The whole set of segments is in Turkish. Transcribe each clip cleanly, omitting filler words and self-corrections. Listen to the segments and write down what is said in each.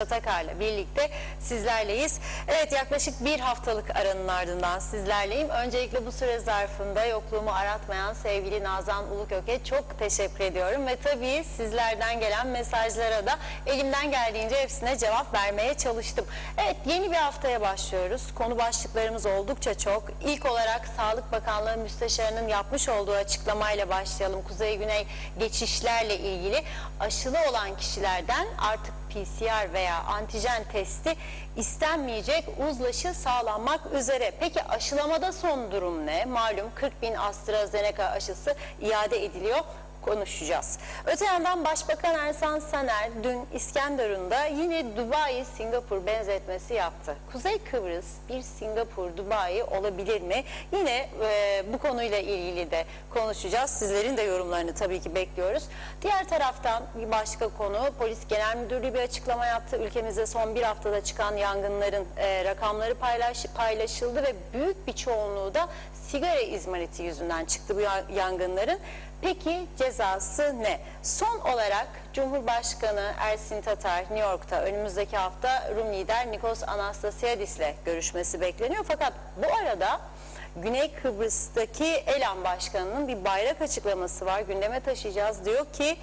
Atakar'la birlikte sizlerleyiz. Evet, yaklaşık bir haftalık aranın ardından sizlerleyim. Öncelikle bu süre zarfında yokluğumu aratmayan sevgili Nazan Ulukök'e çok teşekkür ediyorum. Ve tabii sizlerden gelen mesajlara da elimden geldiğince hepsine cevap vermeye çalıştım. Evet, yeni bir haftaya başlıyoruz. Konu başlıklarımız oldukça çok. İlk olarak Sağlık Bakanlığı Müsteşarı'nın yapmış olduğu açıklamayla başlayalım. Kuzey-Güney geçişlerle ilgili aşılı olan kişilerden artık PCR veya antijen testi istenmeyecek, uzlaşı sağlanmak üzere. Peki aşılamada son durum ne? Malum 40.000 AstraZeneca aşısı iade ediliyor. Konuşacağız. Öte yandan Başbakan Ersan Saner dün İskenderun'da yine Dubai-Singapur benzetmesi yaptı. Kuzey Kıbrıs bir Singapur-Dubai olabilir mi? Yine bu konuyla ilgili de konuşacağız. Sizlerin de yorumlarını tabii ki bekliyoruz. Diğer taraftan bir başka konu, Polis Genel Müdürlüğü bir açıklama yaptı. Ülkemizde son bir haftada çıkan yangınların rakamları paylaşıldı ve büyük bir çoğunluğu da sigara izmariti yüzünden çıktı bu yangınların. Peki cezası ne? Son olarak Cumhurbaşkanı Ersin Tatar New York'ta önümüzdeki hafta Rum lider Nikos Anastasiadis'le görüşmesi bekleniyor. Fakat bu arada Güney Kıbrıs'taki Elan Başkanı'nın bir bayrak açıklaması var. Gündeme taşıyacağız. Diyor ki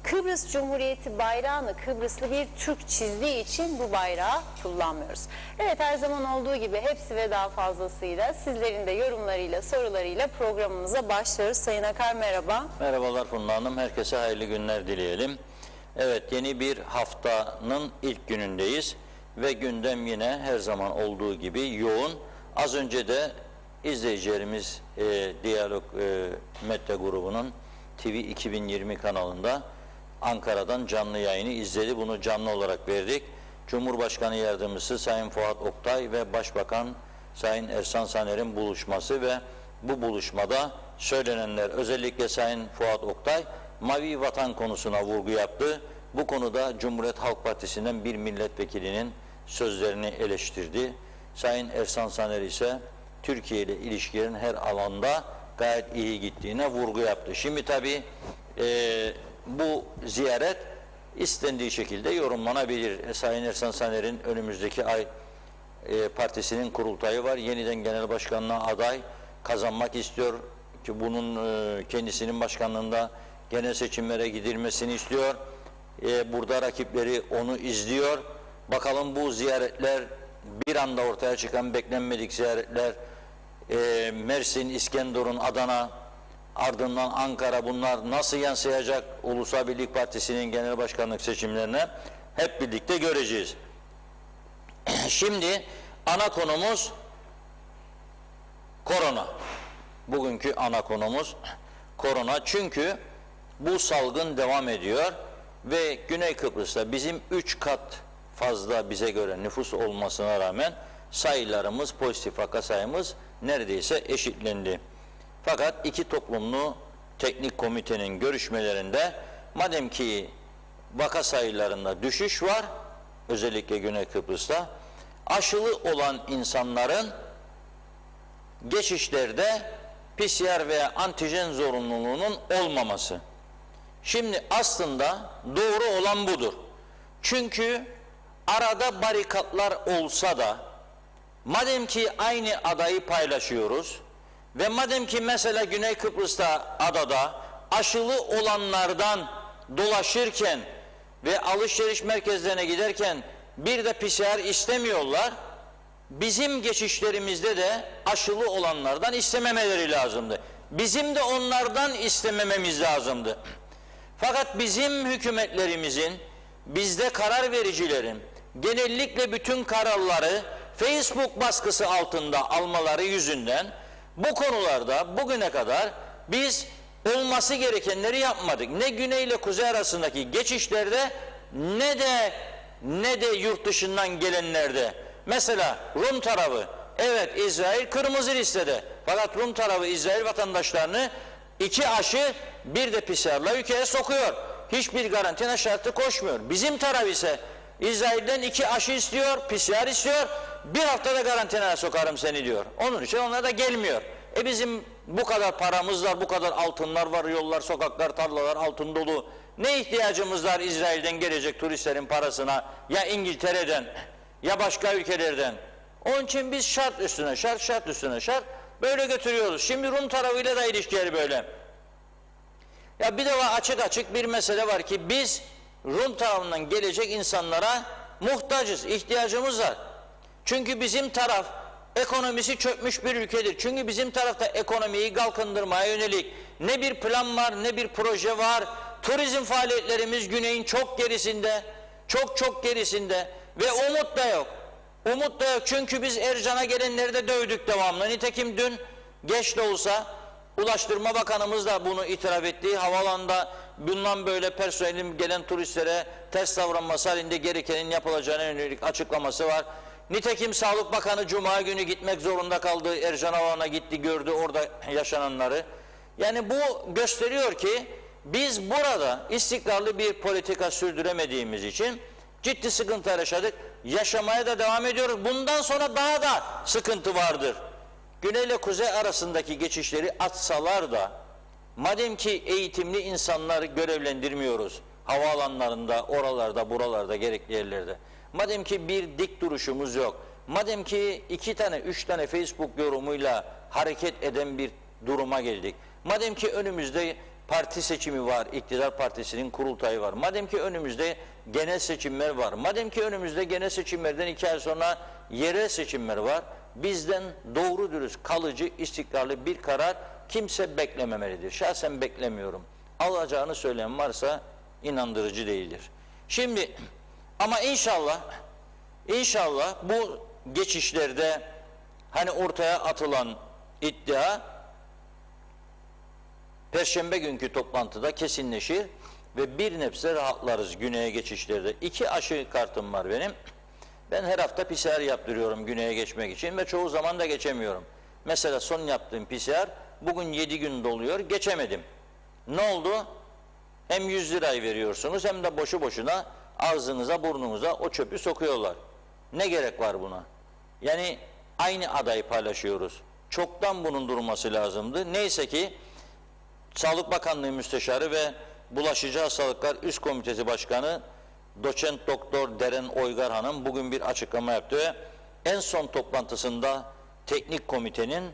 Kıbrıs Cumhuriyeti bayrağını Kıbrıslı bir Türk çizdiği için bu bayrağı kullanmıyoruz. Evet, her zaman olduğu gibi hepsi ve daha fazlasıyla sizlerin de yorumlarıyla, sorularıyla programımıza başlıyoruz. Sayın Akar, merhaba. Merhabalar Funda Hanım. Herkese hayırlı günler dileyelim. Evet, yeni bir haftanın ilk günündeyiz ve gündem yine her zaman olduğu gibi yoğun. Az önce de izleyicilerimiz Diyalog Medya grubunun TV 2020 kanalında Ankara'dan canlı yayını izledi. Bunu canlı olarak verdik. Cumhurbaşkanı Yardımcısı Sayın Fuat Oktay ve Başbakan Sayın Ersan Saner'in buluşması ve bu buluşmada söylenenler, özellikle Sayın Fuat Oktay Mavi Vatan konusuna vurgu yaptı. Bu konuda Cumhuriyet Halk Partisi'nden bir milletvekilinin sözlerini eleştirdi. Sayın Ersan Saner ise Türkiye ile ilişkilerin her alanda gayet iyi gittiğine vurgu yaptı. Şimdi tabii bu ziyaret istendiği şekilde yorumlanabilir. Sayın Ersan Saner'in önümüzdeki ay partisinin kurultayı var. Yeniden genel başkanlığa aday kazanmak istiyor ki bunun kendisinin başkanlığında genel seçimlere gidilmesini istiyor. Burada rakipleri onu izliyor. Bakalım bu ziyaretler, bir anda ortaya çıkan beklenmedik ziyaretler, Mersin, İskenderun, Adana, ardından Ankara, bunlar nasıl yansıyacak Ulusal Birlik Partisi'nin genel başkanlık seçimlerine hep birlikte göreceğiz. Şimdi ana konumuz korona. Bugünkü ana konumuz korona. Çünkü bu salgın devam ediyor ve Güney Kıbrıs'ta bizim 3 kat fazla bize göre nüfus olmasına rağmen sayılarımız, pozitif vaka sayımız neredeyse eşitlendi. Fakat iki toplumlu teknik komitenin görüşmelerinde madem ki vaka sayılarında düşüş var, özellikle Güney Kıbrıs'ta, aşılı olan insanların geçişlerde PCR veya antijen zorunluluğunun olmaması. Şimdi aslında doğru olan budur. Çünkü arada barikatlar olsa da madem ki aynı adayı paylaşıyoruz ve madem ki mesela Güney Kıbrıs'ta adada aşılı olanlardan dolaşırken ve alışveriş merkezlerine giderken bir de PCR istemiyorlar, bizim geçişlerimizde de aşılı olanlardan istememeleri lazımdı. Bizim de onlardan istemememiz lazımdı. Fakat bizim hükümetlerimizin, bizde karar vericilerin genellikle bütün kararları Facebook baskısı altında almaları yüzünden bu konularda bugüne kadar biz olması gerekenleri yapmadık. Ne güney ile kuzey arasındaki geçişlerde ne de yurt dışından gelenlerde. Mesela Rum tarafı, evet İsrail kırmızı listede. Fakat Rum tarafı İsrail vatandaşlarını 2 aşı bir de PCR'la ülkeye sokuyor. Hiçbir karantina şartı koşmuyor. Bizim taraf ise İsrail'den 2 aşı istiyor, PCR istiyor. Bir haftada karantinaya sokarım seni diyor. Onun için onlar da gelmiyor. Bizim bu kadar paramız var, bu kadar altınlar var, yollar, sokaklar, tarlalar altın dolu. Ne ihtiyacımız var İsrail'den gelecek turistlerin parasına, ya İngiltere'den, ya başka ülkelerden. Onun için biz şart üstüne şart, şart üstüne şart böyle götürüyoruz. Şimdi Rum tarafıyla da ilişkileri böyle. Ya bir de açık açık bir mesele var ki biz Rum tarafından gelecek insanlara muhtacız, ihtiyacımız var. Çünkü bizim taraf ekonomisi çökmüş bir ülkedir. Çünkü bizim tarafta ekonomiyi kalkındırmaya yönelik ne bir plan var, ne bir proje var. Turizm faaliyetlerimiz güneyin çok gerisinde, çok gerisinde ve umut da yok. Umut da yok çünkü biz Ercan'a gelenleri de dövdük devamlı. Nitekim dün geç de olsa Ulaştırma Bakanımız da bunu itiraf etti. Havalanda bundan böyle personelin gelen turistlere ters davranması halinde gerekenin yapılacağına yönelik açıklaması var. Nitekim Sağlık Bakanı Cuma günü gitmek zorunda kaldı. Ercan Havalan'a gitti, gördü orada yaşananları. Yani bu gösteriyor ki biz burada istikrarlı bir politika sürdüremediğimiz için ciddi sıkıntı yaşadık. Yaşamaya da devam ediyoruz. Bundan sonra daha da sıkıntı vardır. Güney ile kuzey arasındaki geçişleri atsalar da madem ki eğitimli insanları görevlendirmiyoruz havaalanlarında, oralarda, buralarda, gerekli yerlerde. Madem ki bir dik duruşumuz yok. Madem ki 2 tane, 3 tane Facebook yorumuyla hareket eden bir duruma geldik. Madem ki önümüzde parti seçimi var, iktidar partisinin kurultayı var. Madem ki önümüzde genel seçimler var. Madem ki önümüzde genel seçimlerden 2 ay sonra yerel seçimler var. Bizden doğru dürüst, kalıcı, istikrarlı bir karar kimse beklememelidir. Şahsen beklemiyorum. Alacağını söyleyen varsa inandırıcı değildir. Şimdi ama inşallah bu geçişlerde hani ortaya atılan iddia Perşembe günkü toplantıda kesinleşir ve bir nebze rahatlarız güneye geçişlerde. 2 aşı kartım var benim. Ben her hafta PCR yaptırıyorum güneye geçmek için ve çoğu zaman da geçemiyorum. Mesela son yaptığım PCR bugün 7 gün doluyor, geçemedim. Ne oldu? Hem 100 lirayı veriyorsunuz hem de boşu boşuna ağzınıza, burnunuza o çöpü sokuyorlar. Ne gerek var buna? Yani aynı adayı paylaşıyoruz. Çoktan bunun durması lazımdı. Neyse ki Sağlık Bakanlığı Müsteşarı ve Bulaşıcı Hastalıklar Üst Komitesi Başkanı Doçent Doktor Deren Oygar Hanım bugün bir açıklama yaptı ve en son toplantısında teknik komitenin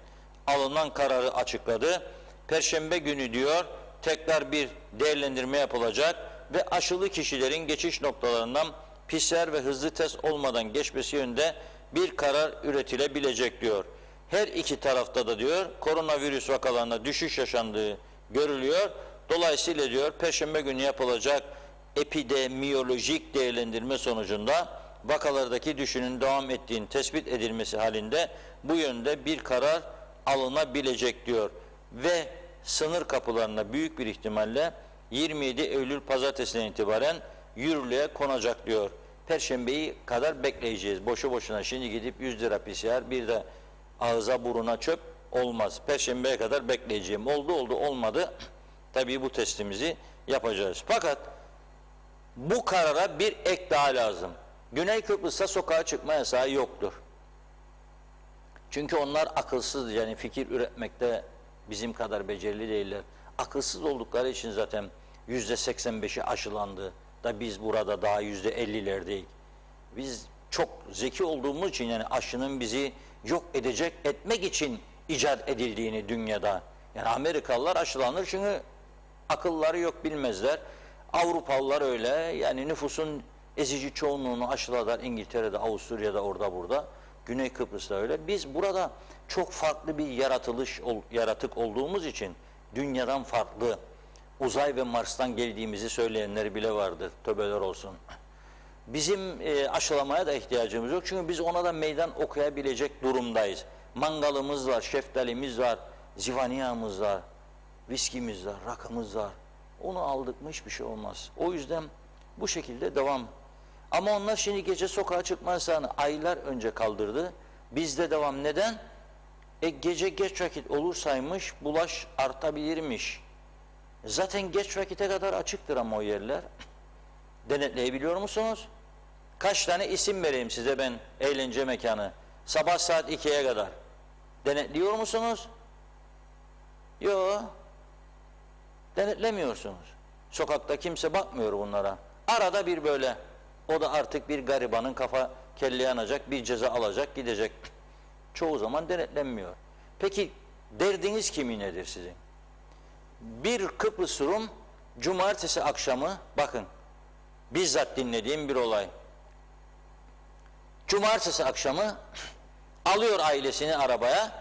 alınan kararı açıkladı. Perşembe günü diyor tekrar bir değerlendirme yapılacak ve aşılı kişilerin geçiş noktalarından PCR ve hızlı test olmadan geçmesi yönünde bir karar üretilebilecek diyor. Her iki tarafta da diyor koronavirüs vakalarında düşüş yaşandığı görülüyor. Dolayısıyla diyor Perşembe günü yapılacak epidemiyolojik değerlendirme sonucunda vakalardaki düşüşün devam ettiğini tespit edilmesi halinde bu yönde bir karar alınabilecek diyor. Ve sınır kapılarına büyük bir ihtimalle 27 Eylül pazartesinden itibaren yürürlüğe konacak diyor. Perşembeyi kadar bekleyeceğiz. Boşu boşuna şimdi gidip 100 lira PCR bir de ağza buruna çöp olmaz. Perşembeye kadar bekleyeceğim. Oldu olmadı. Tabii bu testimizi yapacağız. Fakat bu karara bir ek daha lazım. Güney Kıbrıs'ta sokağa çıkma yasağı yoktur. Çünkü onlar akılsız, yani fikir üretmekte bizim kadar becerili değiller. Akılsız oldukları için zaten %85'i aşılandı da biz burada daha %50'lerdeyiz. Biz çok zeki olduğumuz için, yani aşının bizi yok etmek için icat edildiğini dünyada. Yani Amerikalılar aşılanır çünkü akılları yok, bilmezler. Avrupalılar öyle, yani nüfusun ezici çoğunluğunu aşıladılar İngiltere'de, Avusturya'da, orada burada. Güney Kıbrıs'ta öyle. Biz burada çok farklı bir yaratık olduğumuz için dünyadan farklı, uzay ve Mars'tan geldiğimizi söyleyenler bile vardır. Tövbeler olsun. Bizim aşılamaya da ihtiyacımız yok. Çünkü biz ona da meydan okuyabilecek durumdayız. Mangalımız var, şeftalimiz var, zivaniyamız var, viskimiz var, rakımız var. Onu aldık mı hiçbir şey olmaz. O yüzden bu şekilde devam. Ama onlar şimdi gece sokağa çıkma yasağını aylar önce kaldırdı. Bizde devam. Neden? Gece geç vakit olursaymış bulaş artabilirmiş. Zaten geç vakite kadar açıktır ama o yerler. Denetleyebiliyor musunuz? Kaç tane isim vereyim size ben, eğlence mekanı. Sabah saat 2'ye kadar. Denetliyor musunuz? Yok. Denetlemiyorsunuz. Sokakta kimse bakmıyor bunlara. Arada bir böyle, o da artık bir garibanın kafa kelle yanacak, bir ceza alacak, gidecek. Çoğu zaman denetlenmiyor. Peki derdiniz kimi nedir sizin? Bir Kıbrıs Rum cumartesi akşamı, bakın bizzat dinlediğim bir olay. Cumartesi akşamı alıyor ailesini arabaya,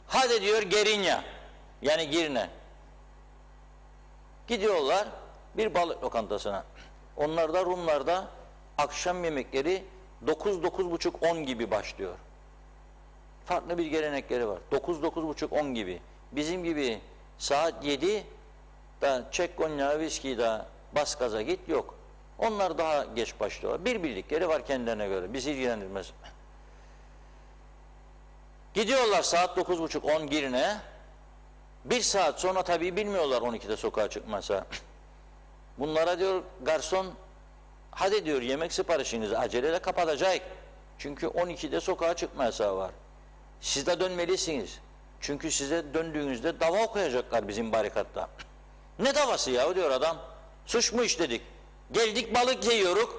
hadi diyor Gerinya, yani Girne. Gidiyorlar bir balık lokantasına. Onlarda, Rumlarda akşam yemekleri 9-9.30-10 gibi başlıyor. Farklı bir gelenekleri var. 9-9.30-10 gibi. Bizim gibi saat 7 da çek konyağı, viskiyi da bas gaza git yok. Onlar daha geç başlıyorlar. Bir bildikleri var kendilerine göre. Bizi ilgilendirmez. Gidiyorlar saat 9.30-10 Girne. Bir saat sonra tabii bilmiyorlar 12'de sokağa çıkmasa. Bunlara diyor garson, hadi diyor yemek siparişinizi aceleyle kapatacak. Çünkü 12'de sokağa çıkma yasağı var. Siz de dönmelisiniz. Çünkü size döndüğünüzde dava okuyacaklar bizim barikatta. Ne davası ya diyor adam. Suç mu işledik? Geldik balık yiyoruz.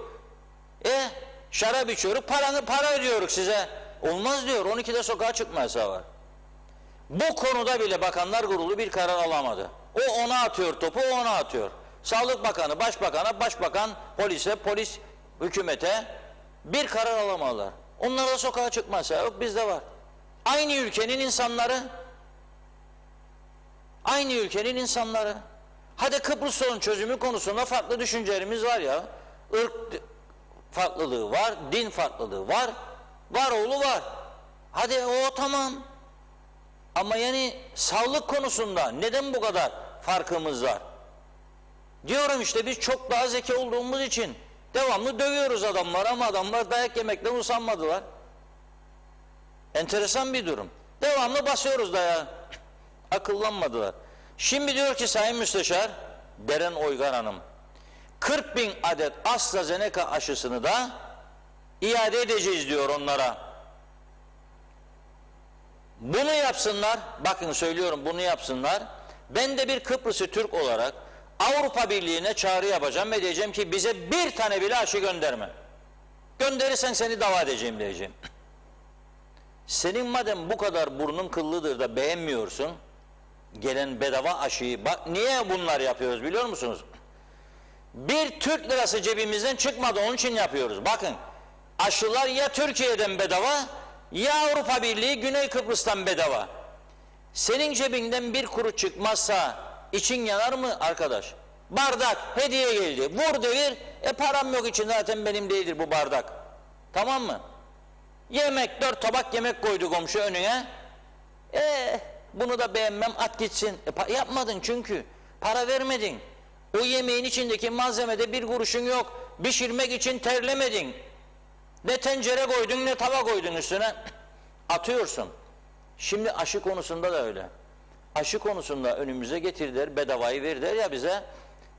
Şarap içiyoruz. Para ödüyoruz size. Olmaz diyor. 12'de sokağa çıkma yasağı var. Bu konuda bile Bakanlar Kurulu bir karar alamadı. O ona atıyor topu, o ona atıyor. Sağlık Bakanı, Başbakan'a, Başbakan polise, polis hükümete bir karar alamadılar. Onlara sokağa çıkmasa yok, bizde var. Aynı ülkenin insanları, aynı ülkenin insanları. Hadi Kıbrıs sorun çözümü konusunda farklı düşüncelerimiz var ya. Irk farklılığı var, din farklılığı var, var oğlu var. Hadi o tamam. Ama yani sağlık konusunda neden bu kadar farkımız var? Diyorum işte biz çok daha zeki olduğumuz için devamlı dövüyoruz adamları ama adamlar dayak yemekten usanmadılar. Enteresan bir durum. Devamlı basıyoruz dayağı. Akıllanmadılar. Şimdi diyor ki Sayın Müsteşar Deren Oygar Hanım 40.000 adet AstraZeneca aşısını da iade edeceğiz diyor onlara. Bunu yapsınlar, bakın söylüyorum bunu yapsınlar. Ben de bir Kıbrıslı Türk olarak Avrupa Birliği'ne çağrı yapacağım ve diyeceğim ki bize bir tane bile aşı gönderme. Gönderirsen seni dava edeceğim diyeceğim. Senin madem bu kadar burnun kıllıdır da beğenmiyorsun gelen bedava aşıyı, bak niye bunlar yapıyoruz biliyor musunuz? Bir Türk lirası cebimizden çıkmadı, onun için yapıyoruz. Bakın aşılar ya Türkiye'den bedava ya Avrupa Birliği Güney Kıbrıs'tan bedava. Senin cebinden bir kuruş çıkmazsa için yanar mı arkadaş? Bardak hediye geldi. Vur devir. Param yok için zaten benim değildir bu bardak. Tamam mı? Yemek 4 tabak yemek koydu komşu önüne. Bunu da beğenmem at gitsin. Yapmadın çünkü. Para vermedin. O yemeğin içindeki malzemede bir kuruşun yok. Pişirmek için terlemedin. Ne tencere koydun ne tava koydun üstüne. Atıyorsun. Şimdi aşı konusunda da öyle. Aşı konusunda önümüze getirdiler, bedavayı verdiler ya bize.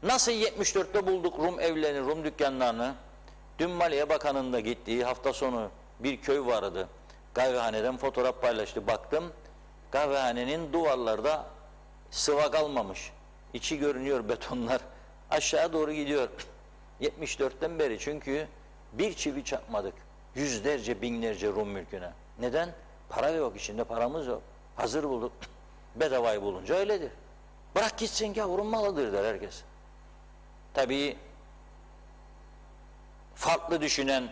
Nasıl 74'te bulduk Rum evlerini, Rum dükkanlarını. Dün Maliye Bakanı'nın da gittiği hafta sonu bir köy vardı. Kahvehaneden fotoğraf paylaştı. Baktım kahvehanenin duvarlarda sıva kalmamış. İçi görünüyor betonlar. Aşağı doğru gidiyor. 74'ten beri çünkü bir çivi çakmadık. Yüzlerce, binlerce Rum mülküne. Neden? Para yok, içinde paramız yok. Hazır bulduk. Bedavayı bulunca öyledir. Bırak gitsin yavrum malıdır der herkes. Tabii farklı düşünen,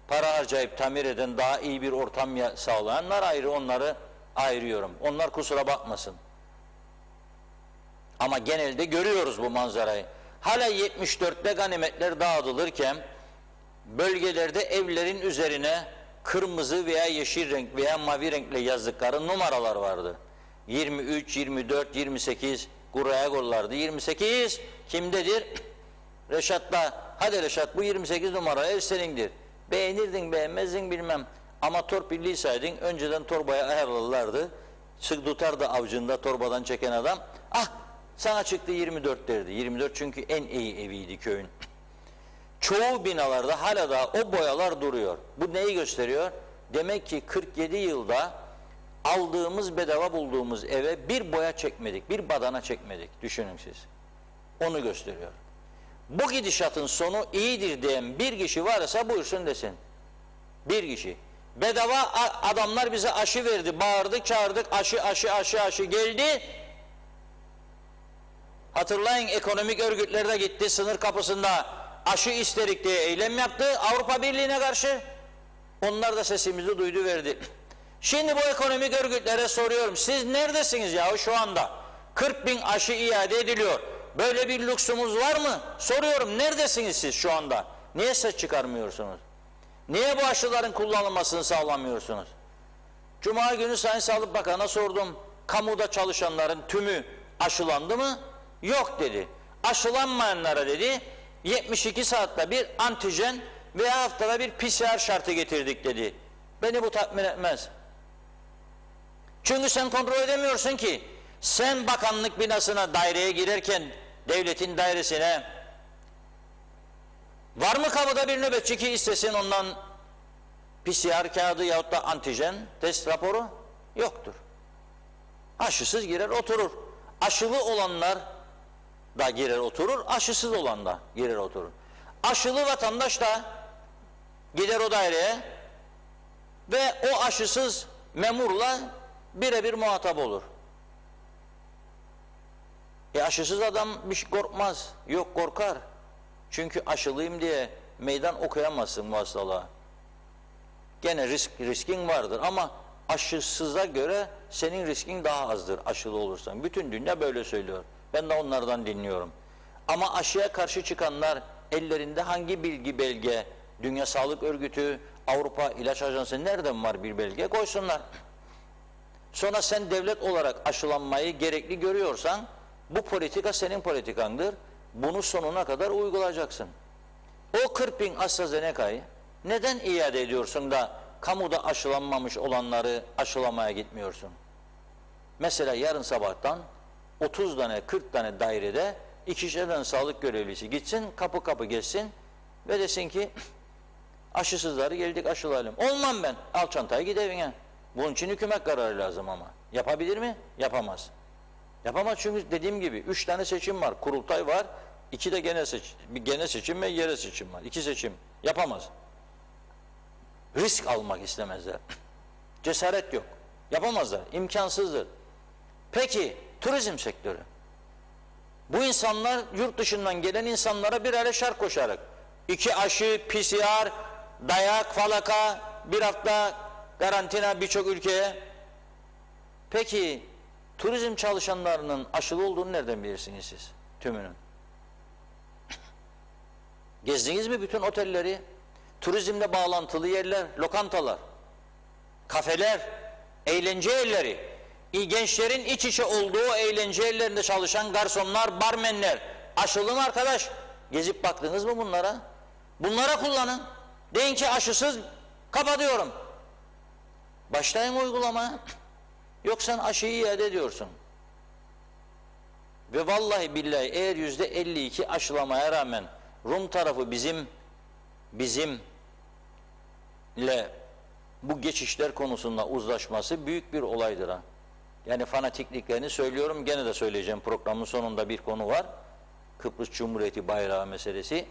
para harcayıp tamir eden, daha iyi bir ortam sağlayanlar ayrı, onları ayırıyorum. Onlar kusura bakmasın. Ama genelde görüyoruz bu manzarayı. Hala 74'te ganimetler dağıtılırken bölgelerde evlerin üzerine kırmızı veya yeşil renk veya mavi renkle yazdıkları numaralar vardı. 23, 24, 28 kuraya kollardı. 28 kimdedir? Reşat'ta. Hadi Reşat bu 28 numara ev senindir. Beğenirdin beğenmezdin bilmem. Ama torpillisaydın önceden torbaya ayarlarlardı. Sık tutardı avcında torbadan çeken adam. Ah sana çıktı 24 derdi. 24 çünkü en iyi eviydi köyün. Çoğu binalarda hala da o boyalar duruyor. Bu neyi gösteriyor? Demek ki 47 yılda aldığımız, bedava bulduğumuz eve bir boya çekmedik, bir badana çekmedik. Düşünün siz. Onu gösteriyor. Bu gidişatın sonu iyidir diyen bir kişi varsa buyursun desin. Bir kişi. Bedava adamlar bize aşı verdi, bağırdık, çağırdık, aşı geldi. Hatırlayın, ekonomik örgütler de gitti, sınır kapısında aşı isterik diye eylem yaptı Avrupa Birliği'ne karşı. Onlar da sesimizi duydu, verdi. Şimdi bu ekonomik örgütlere soruyorum, siz neredesiniz ya şu anda? 40.000 aşı iade ediliyor. Böyle bir lüksümüz var mı? Soruyorum, neredesiniz siz şu anda? Niye ses çıkarmıyorsunuz? Niye bu aşıların kullanılmasını sağlamıyorsunuz? Cuma günü Sayın Sağlık Bakanı'na sordum. Kamuda çalışanların tümü aşılandı mı? Yok dedi. Aşılanmayanlara dedi 72 saatte bir antijen veya haftada bir PCR şartı getirdik dedi. Beni bu tatmin etmez. Çünkü sen kontrol edemiyorsun ki. Sen bakanlık binasına, daireye girerken, devletin dairesine, var mı kamuda bir nöbetçi ki istesin ondan PCR kağıdı yahut da antijen test raporu? Yoktur. Aşısız girer oturur. Aşılı olanlar da girer oturur, aşısız olan da girer oturur. Aşılı vatandaş da gider o daireye ve o aşısız memurla birebir muhatap olur. Aşısız adam bir şey korkmaz. Yok, korkar. Çünkü aşılıyım diye meydan okuyamazsın bu hastalığa. Gene riskin vardır ama aşısıza göre senin riskin daha azdır aşılı olursan. Bütün dünya böyle söylüyor. Ben de onlardan dinliyorum. Ama aşıya karşı çıkanlar ellerinde hangi bilgi, belge, Dünya Sağlık Örgütü, Avrupa İlaç Ajansı nereden var bir belge? Koysunlar. Sonra sen devlet olarak aşılanmayı gerekli görüyorsan bu politika senin politikandır. Bunu sonuna kadar uygulayacaksın. O 40.000 AstraZeneca'yı neden iade ediyorsun da kamuda aşılanmamış olanları aşılamaya gitmiyorsun? Mesela yarın sabahtan 30 tane 40 tane dairede 2'şer tane sağlık görevlisi gitsin, kapı kapı geçsin ve desin ki aşısızları geldik aşılayalım. Olmam ben. Al çantayı git evine. Bunun için hükümet kararı lazım ama. Yapabilir mi? Yapamaz. Yapamaz çünkü dediğim gibi 3 tane seçim var. Kurultay var. 2 de genel seçim ve yerel seçim var. 2 seçim. Yapamaz. Risk almak istemezler. Cesaret yok. Yapamazlar. İmkansızdır. Peki turizm sektörü. Bu insanlar yurt dışından gelen insanlara birer şart koşarak 2 aşı, PCR, dayak, falaka, 1 hafta karantina birçok ülkeye. Peki turizm çalışanlarının aşılı olduğunu nereden bilirsiniz siz? Tümünün. Gezdiniz mi bütün otelleri? Turizmle bağlantılı yerler, lokantalar, kafeler, eğlence yerleri, gençlerin iç içe olduğu eğlence yerlerinde çalışan garsonlar, barmenler, aşılı mı arkadaş? Gezip baktınız mı bunlara? Bunlara kullanın. Deyin ki aşısız kapatıyorum. Başlayın uygulamaya. Yoksa aşıyı iade ediyorsun. Ve vallahi billahi eğer %52 aşılamaya rağmen Rum tarafı bizimle bu geçişler konusunda uzlaşması büyük bir olaydır ha. Yani fanatikliklerini söylüyorum, gene de söyleyeceğim, programın sonunda bir konu var. Kıbrıs Cumhuriyeti bayrağı meselesi.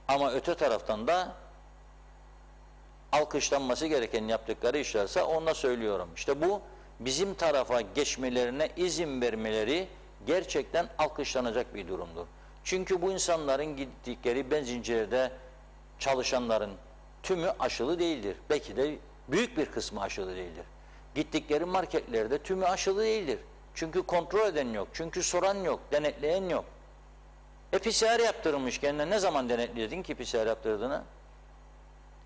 Ama öte taraftan da alkışlanması gereken yaptıkları işlerse onunla söylüyorum. İşte bu bizim tarafa geçmelerine izin vermeleri gerçekten alkışlanacak bir durumdur. Çünkü bu insanların gittikleri benzincilerde çalışanların tümü aşılı değildir. Belki de büyük bir kısmı aşılı değildir. Gittikleri marketlerde tümü aşılı değildir. Çünkü kontrol eden yok, çünkü soran yok, denetleyen yok. PCR yaptırılmış kendine. Ne zaman denetledin ki PCR yaptırdığını?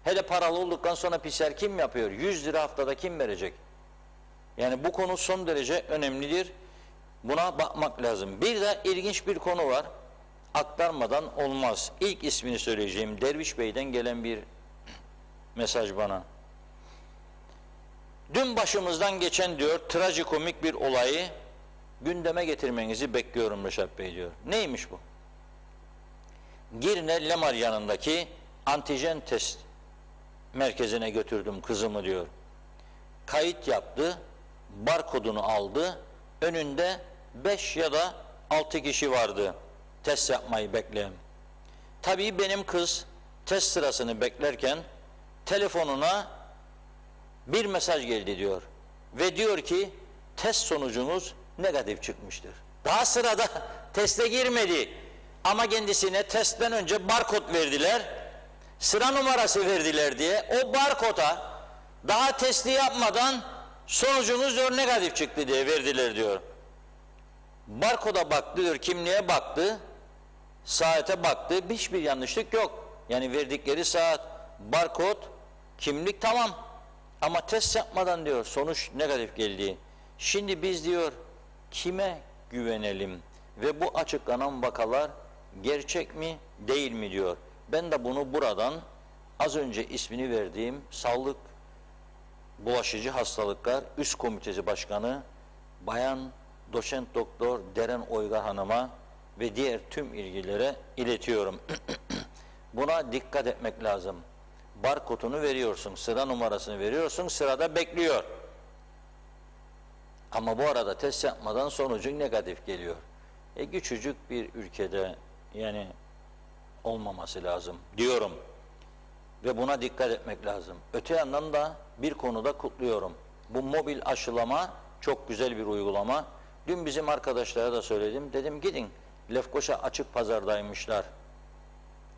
Hele paralı olduktan sonra PCR kim yapıyor? 100 lira haftada kim verecek? Yani bu konu son derece önemlidir. Buna bakmak lazım. Bir de ilginç bir konu var. Aktarmadan olmaz. İlk ismini söyleyeceğim. Derviş Bey'den gelen bir mesaj bana. Dün başımızdan geçen diyor trajikomik bir olayı gündeme getirmenizi bekliyorum Reşat Bey diyor. Neymiş bu? Girne Lemar yanındaki antijen test merkezine götürdüm kızımı diyor. kayıt yaptı, barkodunu aldı, önünde 5 ya da 6 kişi vardı test yapmayı bekleyen. Tabii benim kız test sırasını beklerken telefonuna bir mesaj geldi diyor. Ve diyor ki test sonucunuz negatif çıkmıştır. Daha sırada teste girmedi. Ama kendisine testten önce barkod verdiler. Sıra numarası verdiler diye o barkoda daha testi yapmadan sonucunuz diyor negatif çıktı diye verdiler diyor. Barkoda baktı diyor, kimliğe baktı, saate baktı, hiçbir yanlışlık yok. Yani verdikleri saat, barkod, kimlik tamam. Ama test yapmadan diyor sonuç negatif geldi. Şimdi biz diyor kime güvenelim ve bu açıklanan vakalar gerçek mi değil mi diyor. Ben de bunu buradan az önce ismini verdiğim Sağlık Bulaşıcı Hastalıklar Üst Komitesi Başkanı Bayan Doçent Doktor Deren Oygar Hanım'a ve diğer tüm ilgililere iletiyorum. Buna dikkat etmek lazım. Barkodunu veriyorsun, sıra numarasını veriyorsun, sırada bekliyor. Ama bu arada test yapmadan sonucun negatif geliyor. Küçücük bir ülkede yani olmaması lazım diyorum. Ve buna dikkat etmek lazım. Öte yandan da bir konuda kutluyorum. Bu mobil aşılama çok güzel bir uygulama. Dün bizim arkadaşlara da söyledim. Dedim gidin Lefkoşa açık pazardaymışlar.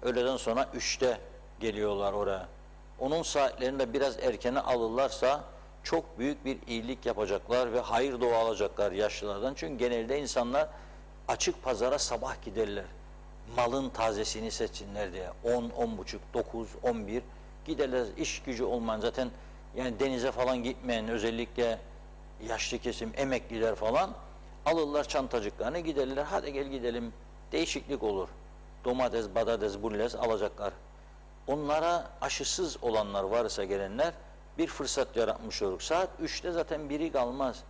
Öğleden sonra 3'te geliyorlar oraya. Onun saatlerinde biraz erkene alırlarsa çok büyük bir iyilik yapacaklar ve hayır dua alacaklar yaşlılardan. Çünkü genelde insanlar açık pazara sabah giderler. Malın tazesini seçsinler diye. 10, 10.30, 9, 11 giderler. İş gücü olmayan zaten yani denize falan gitmeyen özellikle yaşlı kesim, emekliler falan alırlar çantacıklarını giderler. Hadi gel gidelim. Değişiklik olur. Domates, patates, bulles alacaklar. Onlara aşısız olanlar varsa gelenler bir fırsat yaratmış oluruz. Saat 3'te zaten biri kalmaz.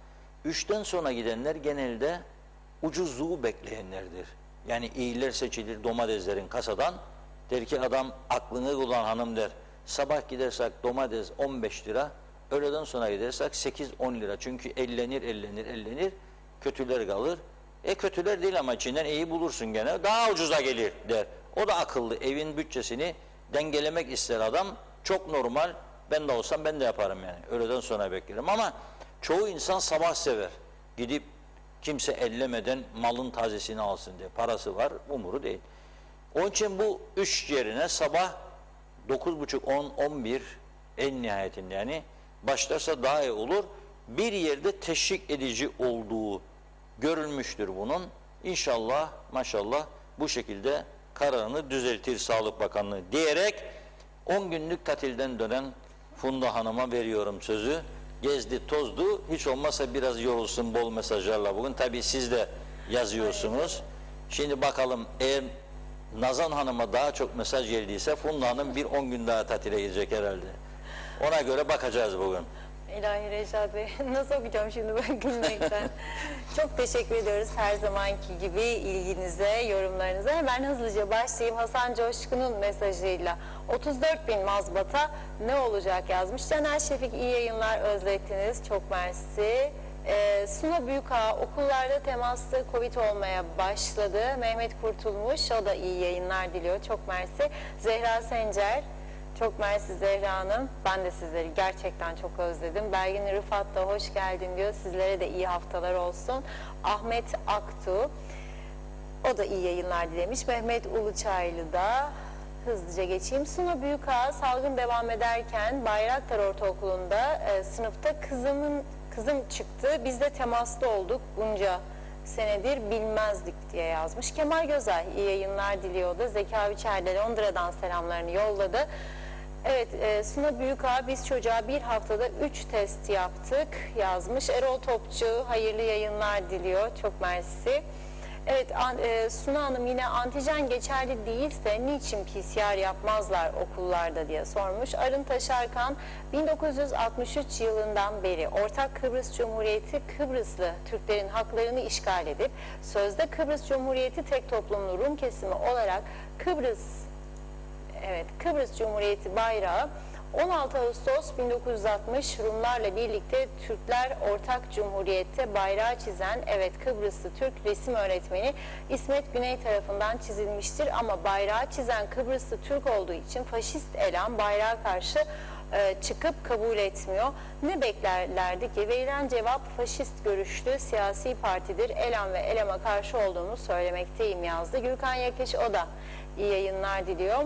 3'ten sonra gidenler genelde ucuzluğu bekleyenlerdir. Yani iyiler seçilir domateslerin kasadan. Der ki adam aklını kullan hanım der. Sabah gidersek domates 15 lira. Öğleden sonra gidersek 8-10 lira. Çünkü ellenir. Kötüler kalır. Kötüler değil ama içinden iyi bulursun gene. Daha ucuza gelir der. O da akıllı. Evin bütçesini dengelemek ister adam. Çok normal. Ben de olsam ben de yaparım yani. Öğleden sonra beklerim ama çoğu insan sabah sever. Gidip kimse ellemeden malın tazesini alsın diye. Parası var, umuru değil. Onun için bu 3 yerine sabah 9.30, 10, 11 en nihayetinde yani başlarsa daha iyi olur. Bir yerde teşvik edici olduğu görülmüştür bunun. İnşallah, maşallah bu şekilde kararını düzeltir Sağlık Bakanlığı diyerek 10 günlük tatilden dönen Funda Hanım'a veriyorum sözü. Gezdi, tozdu. Hiç olmazsa biraz yorulsun bol mesajlarla bugün. Tabii siz de yazıyorsunuz. Şimdi bakalım eğer Nazan Hanım'a daha çok mesaj geldiyse Funda Hanım bir 10 gün daha tatile gidecek herhalde. Ona göre bakacağız bugün. İlahi Reşat Bey, nasıl okuyacağım şimdi ben gülmekten? Çok teşekkür ediyoruz her zamanki gibi ilginize, yorumlarınıza. Hemen hızlıca başlayayım Hasan Coşkun'un mesajıyla. 34.000 mazbata ne olacak yazmış. Caner Şefik iyi yayınlar özlettiniz. Çok mersi. Suna Büyükağa okullarda temaslı Covid olmaya başladı. Mehmet Kurtulmuş o da iyi yayınlar diliyor. Çok mersi. Zehra Sencer. Çok mersi Zehra Hanım. Ben de sizleri gerçekten çok özledim. Belgin Rıfat da hoş geldin diyor. Sizlere de iyi haftalar olsun. Ahmet Aktu. O da iyi yayınlar dilemiş. Mehmet Uluçaylı da hızlıca geçeyim. Suna Büyükağa salgın devam ederken Bayraktar Ortaokulu'nda sınıfta kızım çıktı. Biz de temaslı olduk. Bunca senedir bilmezdik diye yazmış. Kemal Gözay iyi yayınlar diliyordu. Zeki Biçer de Londra'dan selamlarını yolladı. Evet, Suna Büyükağa biz çocuğa bir haftada 3 test yaptık yazmış. Erol Topçu hayırlı yayınlar diliyor. Çok mersi. Evet, Suna Hanım yine antijen geçerli değilse niçin PCR yapmazlar okullarda diye sormuş. Arın Taşarkan 1963 yılından beri Ortak Kıbrıs Cumhuriyeti Kıbrıslı Türklerin haklarını işgal edip sözde Kıbrıs Cumhuriyeti tek toplumlu Rum kesimi olarak Kıbrıs Cumhuriyeti bayrağı 16 Ağustos 1960 Rumlarla birlikte Türkler ortak cumhuriyette bayrağı çizen, evet, Kıbrıslı Türk resim öğretmeni İsmet Güney tarafından çizilmiştir. Ama bayrağı çizen Kıbrıslı Türk olduğu için faşist elan bayrağa karşı çıkıp kabul etmiyor. Ne beklerlerdi ki? Verilen cevap faşist görüşlü siyasi partidir. Elan ve elama karşı olduğunu söylemekteyim yazdı. Gürkan Yakeş, o da iyi yayınlar diliyor.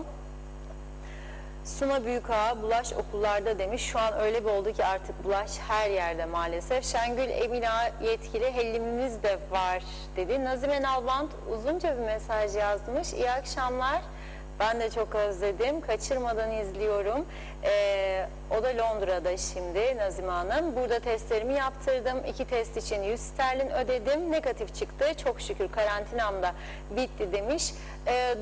Suna Büyükağa, bulaş okullarda demiş. Şu an öyle bir oldu ki artık bulaş her yerde maalesef. Şengül Emina yetkili, hellimimiz de var dedi. Nazime Nalbant uzunca bir mesaj yazmış. İyi akşamlar. Ben de çok özledim. Kaçırmadan izliyorum. O da Londra'da şimdi Nazime Hanım. Burada testlerimi yaptırdım. 2 test için 100 sterlin ödedim. Negatif çıktı. Çok şükür karantinam da bitti demiş.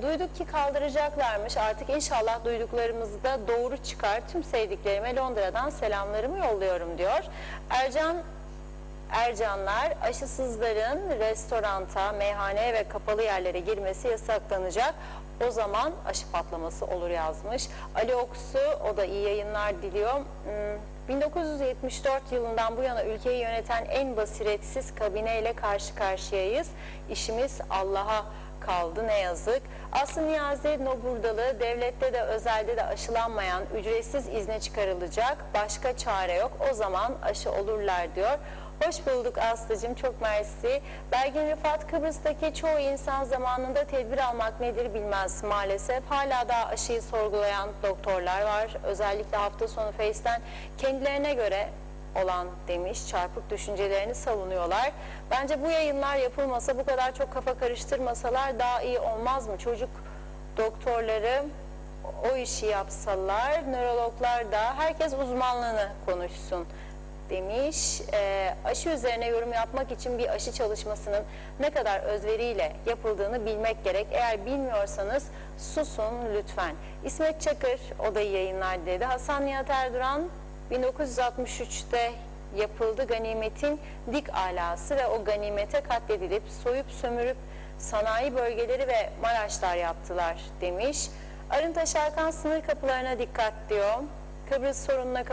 Duyduk ki kaldıracaklarmış. Artık inşallah duyduklarımız da doğru çıkar. Tüm sevdiklerime Londra'dan selamlarımı yolluyorum diyor. Ercanlar, aşısızların restoranta, meyhaneye ve kapalı yerlere girmesi yasaklanacak. O zaman aşı patlaması olur yazmış. Ali Oksu, o da iyi yayınlar diliyor. 1974 yılından bu yana ülkeyi yöneten en basiretsiz kabineyle karşı karşıyayız. İşimiz Allah'a kaldı ne yazık. Aslı Niyazi Noburdalı, devlette de özelde de aşılanmayan ücretsiz izne çıkarılacak. Başka çare yok. O zaman aşı olurlar diyor. Hoş bulduk Aslı'cığım, çok mersi. Belgin Rıfat, Kıbrıs'taki çoğu insan zamanında tedbir almak nedir bilmez maalesef. Hala daha aşıyı sorgulayan doktorlar var. Özellikle hafta sonu Face'ten kendilerine göre olan demiş, çarpık düşüncelerini savunuyorlar. Bence bu yayınlar yapılmasa, bu kadar çok kafa karıştırmasalar daha iyi olmaz mı? Çocuk doktorları o işi yapsalar, nörologlar da, herkes uzmanlığını konuşsun demiş. Aşı üzerine yorum yapmak için bir aşı çalışmasının ne kadar özveriyle yapıldığını bilmek gerek. Eğer bilmiyorsanız susun lütfen. İsmet Çakır, o da iyi yayınlar dedi. Hasan Nihat Erduran, 1963'te yapıldı ganimetin dik alası ve o ganimete katledilip soyup sömürüp sanayi bölgeleri ve Maraşlar yaptılar demiş. Arıntaş Erkan, sınır kapılarına dikkat diyor. Kıbrıs sorununa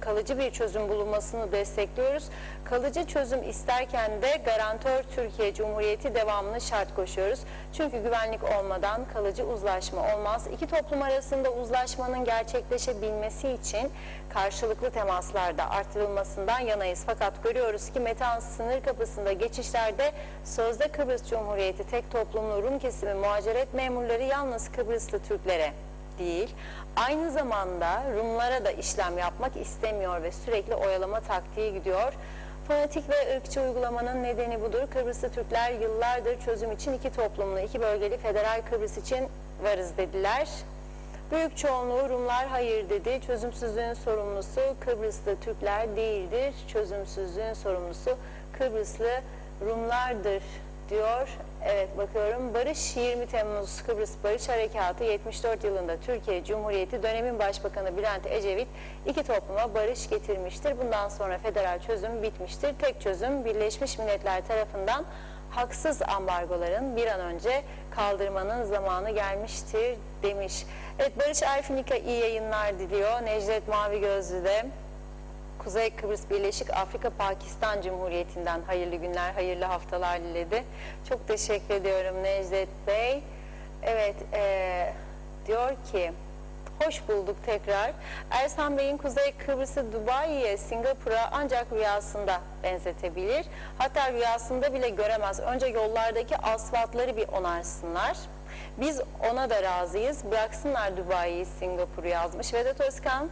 kalıcı bir çözüm bulunmasını destekliyoruz. Kalıcı çözüm isterken de garantör Türkiye Cumhuriyeti devamını şart koşuyoruz. Çünkü güvenlik olmadan kalıcı uzlaşma olmaz. İki toplum arasında uzlaşmanın gerçekleşebilmesi için karşılıklı temaslarda artırılmasından yanayız. Fakat görüyoruz ki Metehan sınır kapısında geçişlerde sözde Kıbrıs Cumhuriyeti tek toplumlu Rum kesimi muhaciret memurları yalnız Kıbrıslı Türklere değil, aynı zamanda Rumlara da işlem yapmak istemiyor ve sürekli oyalama taktiği gidiyor. Fanatik ve ırkçı uygulamanın nedeni budur. Kıbrıslı Türkler yıllardır çözüm için iki toplumlu, iki bölgeli federal Kıbrıs için varız dediler. Büyük çoğunluğu Rumlar hayır dedi. Çözümsüzlüğün sorumlusu Kıbrıslı Türkler değildir. Çözümsüzlüğün sorumlusu Kıbrıslı Rumlardır diyor. Evet, bakıyorum. Barış 20 Temmuz Kıbrıs Barış Harekatı 74 yılında Türkiye Cumhuriyeti dönemin Başbakanı Bülent Ecevit iki topluma barış getirmiştir. Bundan sonra federal çözüm bitmiştir. Tek çözüm Birleşmiş Milletler tarafından haksız ambargoların bir an önce kaldırmanın zamanı gelmiştir demiş. Evet, Barış Erfinika iyi yayınlar diliyor. Necdet Mavi Gözlü de Kuzey Kıbrıs Birleşik Afrika Pakistan Cumhuriyeti'nden hayırlı günler, hayırlı haftalar diledi. Çok teşekkür ediyorum Necdet Bey. Evet, diyor ki, hoş bulduk tekrar. Ersan Bey'in Kuzey Kıbrıs'ı Dubai'ye, Singapur'a ancak rüyasında benzetebilir. Hatta rüyasında bile göremez. Önce yollardaki asfaltları bir onarsınlar. Biz ona da razıyız. Bıraksınlar Dubai'yi, Singapur'u yazmış. Vedat Özkan.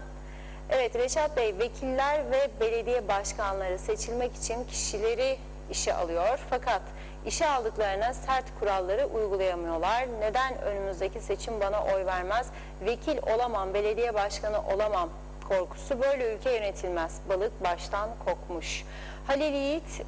Evet, Reşat Bey, vekiller ve belediye başkanları seçilmek için kişileri işe alıyor. Fakat işe aldıklarına sert kuralları uygulayamıyorlar. Neden önümüzdeki seçim bana oy vermez? Vekil olamam, belediye başkanı olamam korkusu. Böyle ülke yönetilmez. Balık baştan kokmuş. Halil Yiğit,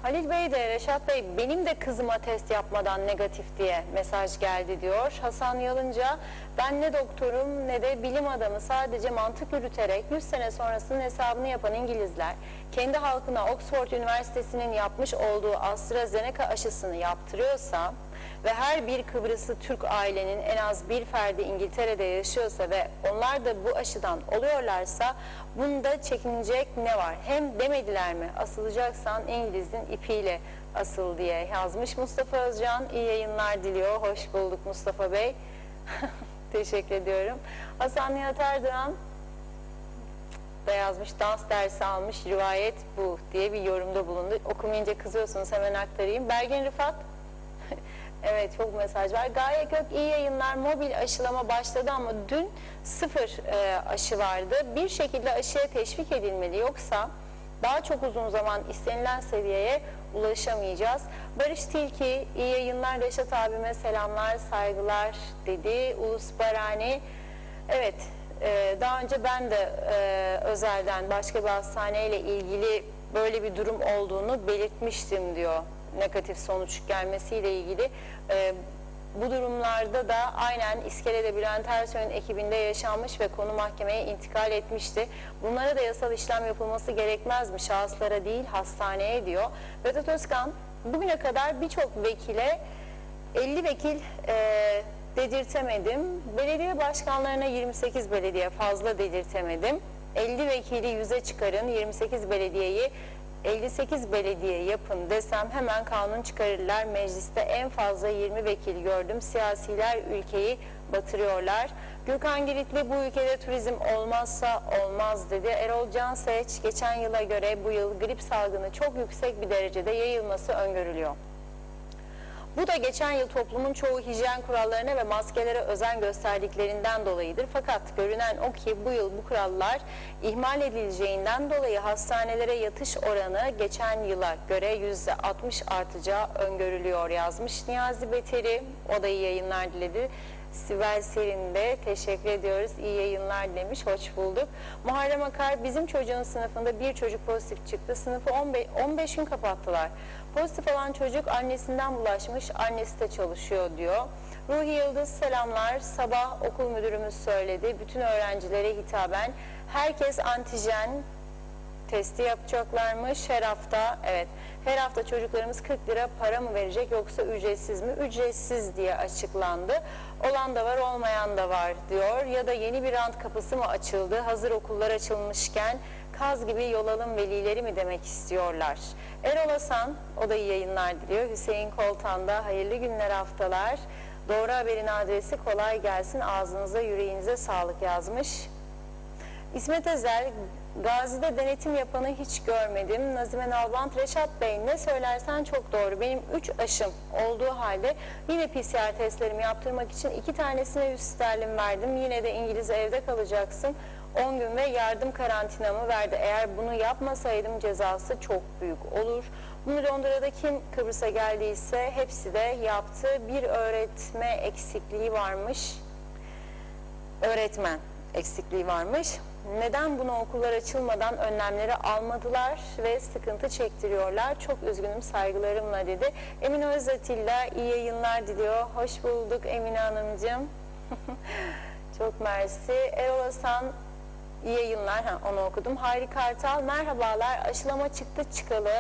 Halil Bey de, Reşat Bey, benim de kızıma test yapmadan negatif diye mesaj geldi diyor. Hasan Yalınca, ben ne doktorum ne de bilim adamı, sadece mantık yürüterek 100 sene sonrasının hesabını yapan İngilizler kendi halkına Oxford Üniversitesi'nin yapmış olduğu AstraZeneca aşısını yaptırıyorsa ve her bir Kıbrıslı Türk ailenin en az bir ferdi İngiltere'de yaşıyorsa ve onlar da bu aşıdan oluyorlarsa bunda çekinecek ne var? Hem demediler mi asılacaksan İngiliz'in ipiyle asıl diye yazmış Mustafa Özcan. İyi yayınlar diliyor. Hoş bulduk Mustafa Bey. Teşekkür ediyorum. Hasan Nihat Erdoğan da yazmış, dans dersi almış, rivayet bu diye bir yorumda bulundu. Okumayınca kızıyorsunuz, hemen aktarayım. Bergin Rıfat, evet çok mesaj var. Gaye Kök, iyi yayınlar, mobil aşılama başladı ama dün sıfır aşı vardı. Bir şekilde aşıya teşvik edilmeli, yoksa daha çok uzun zaman istenilen seviyeye ulaşamayacağız. Barış Tilki, iyi yayınlar, Reşat abime selamlar, saygılar dedi. Ulus Barani, evet. Daha önce ben de özelden başka bir hastaneyle ilgili böyle bir durum olduğunu belirtmiştim diyor. Negatif sonuç gelmesiyle ilgili. Bu durumlarda da aynen İskele'de Bülent Ersoy'un ekibinde yaşanmış ve konu mahkemeye intikal etmişti. Bunlara da yasal işlem yapılması gerekmez mi? Şahıslara değil hastaneye diyor. Vedat Özkan, bugüne kadar birçok vekile 50 vekil dedirtemedim. Belediye başkanlarına 28 belediye fazla dedirtemedim. 50 vekili 100'e çıkarın, 28 belediyeyi 58 belediye yapın desem hemen kanun çıkarırlar. Mecliste en fazla 20 vekil gördüm. Siyasiler ülkeyi batırıyorlar. Gürkan Giritli, bu ülkede turizm olmazsa olmaz dedi. Erol Canseç, geçen yıla göre bu yıl grip salgını çok yüksek bir derecede yayılması öngörülüyor. Bu da geçen yıl toplumun çoğu hijyen kurallarına ve maskelere özen gösterdiklerinden dolayıdır. Fakat görünen o ki bu yıl bu kurallar ihmal edileceğinden dolayı hastanelere yatış oranı geçen yıla göre %60 artacağı öngörülüyor yazmış. Niyazi Beteri, o da iyi yayınlar diledi. Sibel Serin de teşekkür ediyoruz. İyi yayınlar demiş. Hoş bulduk. Muharrem Akar, bizim çocuğun sınıfında bir çocuk pozitif çıktı. Sınıfı 15 gün kapattılar. Pozitif olan çocuk annesinden bulaşmış. Annesi de çalışıyor diyor. Ruhi Yıldız, selamlar. Sabah okul müdürümüz söyledi. Bütün öğrencilere hitaben herkes antijen testi yapacaklarmış her hafta. Evet, her hafta çocuklarımız 40 lira para mı verecek yoksa ücretsiz mi? Ücretsiz diye açıklandı. Olan da var, olmayan da var diyor. Ya da yeni bir rant kapısı mı açıldı? Hazır okullar açılmışken kaz gibi yol alın velileri mi demek istiyorlar? Erol Hasan, o da iyi yayınlar diliyor. Hüseyin Koltan'da hayırlı günler, haftalar. Doğru Haber'in adresi kolay gelsin, ağzınıza yüreğinize sağlık yazmış. İsmet Ezel, Gazi'de denetim yapanı hiç görmedim. Nazime Nalbant, Reşat Bey ne söylersen çok doğru. Benim 3 aşım olduğu halde yine PCR testlerimi yaptırmak için 2 tanesine 100 sterlin verdim. Yine de İngiliz evde kalacaksın 10 gün ve yardım karantinamı verdi. Eğer bunu yapmasaydım cezası çok büyük olur. Bunu Londra'da kim Kıbrıs'a geldiyse hepsi de yaptı. Bir öğretme eksikliği varmış. Öğretmen eksikliği varmış. Neden bunu okullar açılmadan önlemleri almadılar ve sıkıntı çektiriyorlar? Çok üzgünüm, saygılarımla dedi. Emine Özatilla, iyi yayınlar diliyor. Hoş bulduk Emine Hanımcığım. Çok mersi. Erol Hasan, iyi yayınlar. Onu okudum. Hayri Kartal, merhabalar. Aşılama çıktı çıkalı.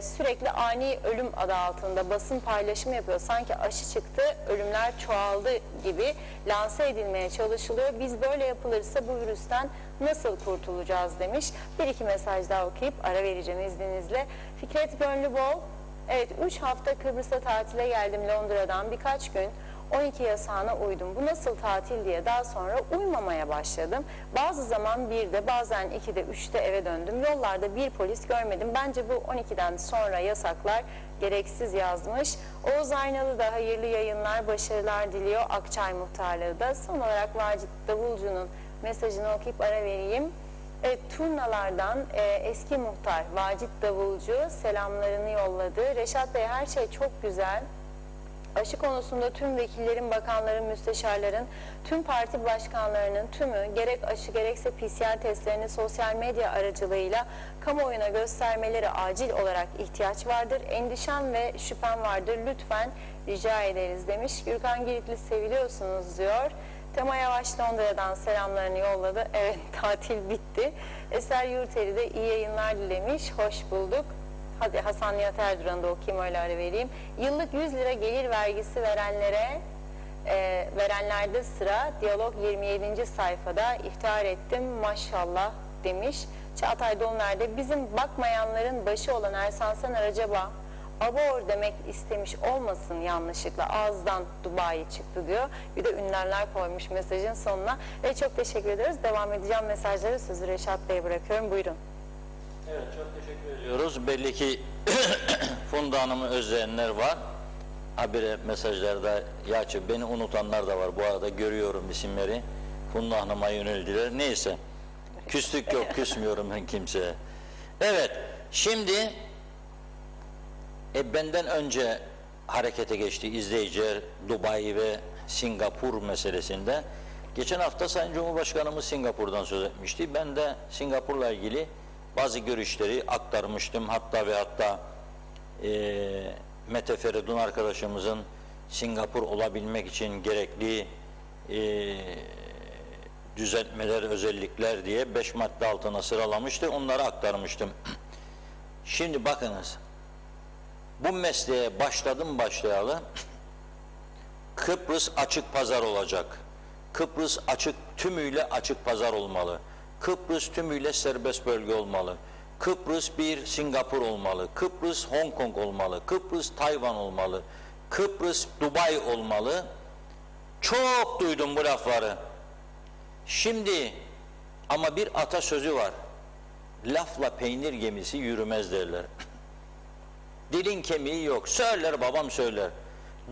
Sürekli ani ölüm adı altında basın paylaşımı yapıyor. Sanki aşı çıktı, ölümler çoğaldı gibi lanse edilmeye çalışılıyor. Biz böyle yapılırsa bu virüsten nasıl kurtulacağız demiş. Bir iki mesaj daha okuyup ara vereceğim izninizle. Fikret Gönlübol, evet 3 hafta Kıbrıs'a tatile geldim Londra'dan, birkaç gün 12 yasağına uydum. Bu nasıl tatil diye daha sonra uymamaya başladım. Bazı zaman 1'de, bazen 2'de, 3'te eve döndüm. Yollarda bir polis görmedim. Bence bu 12'den sonra yasaklar gereksiz yazmış. Oğuz Aynalı da hayırlı yayınlar, başarılar diliyor. Akçay muhtarları da. Son olarak Vacit Davulcu'nun mesajını okuyup ara vereyim. Evet, Turnalardan eski muhtar Vacit Davulcu selamlarını yolladı. Reşat Bey, her şey çok güzel. Aşı konusunda tüm vekillerin, bakanların, müsteşarların, tüm parti başkanlarının tümü gerek aşı gerekse PCR testlerini sosyal medya aracılığıyla kamuoyuna göstermeleri acil olarak ihtiyaç vardır. Endişem ve şüphem vardır. Lütfen rica ederiz demiş. Gürkan Giritli, seviliyorsunuz diyor. Tema Yavaş Londra'dan selamlarını yolladı. Evet, tatil bitti. Eser Yurteri de iyi yayınlar dilemiş. Hoş bulduk. Hasan Nihat Erduran'ı da okuyayım, öyle ara vereyim. Yıllık 100 lira gelir vergisi verenlerde sıra. Diyalog 27. sayfada iftihar ettim maşallah demiş. Çağatay Dolunay'da bizim bakmayanların başı olan Ersan Saner acaba abor demek istemiş olmasın yanlışlıkla, ağızdan Dubai çıktı diyor. Bir de ünlemler koymuş mesajın sonuna. Ve çok teşekkür ederiz. Devam edeceğim mesajları, sözü Reşat Bey'e bırakıyorum. Buyurun. Evet, çok teşekkür ediyoruz. Belli ki Funda Hanım'ı özleyenler var. Habire mesajlarda yaçı beni unutanlar da var. Bu arada görüyorum isimleri. Funda Hanım'a yöneldiler. Neyse. Küslük yok, küsmüyorum ben kimseye. Evet, şimdi benden önce harekete geçti izleyiciler Dubai ve Singapur meselesinde. Geçen hafta Sayın Cumhurbaşkanımız Singapur'dan söz etmişti. Ben de Singapur'la ilgili bazı görüşleri aktarmıştım. Hatta ve hatta Mete Feridun arkadaşımızın Singapur olabilmek için gerekli düzeltmeler, özellikler diye 5 madde altına sıralamıştı. Onları aktarmıştım. Şimdi bakınız, bu mesleğe başlayalı Kıbrıs açık pazar olacak. Kıbrıs tümüyle açık pazar olmalı. Kıbrıs tümüyle serbest bölge olmalı. Kıbrıs bir Singapur olmalı. Kıbrıs Hong Kong olmalı. Kıbrıs Tayvan olmalı. Kıbrıs Dubai olmalı. Çok duydum bu lafları. Şimdi ama bir atasözü var. Lafla peynir gemisi yürümez derler. Dilin kemiği yok. Söyler babam söyler.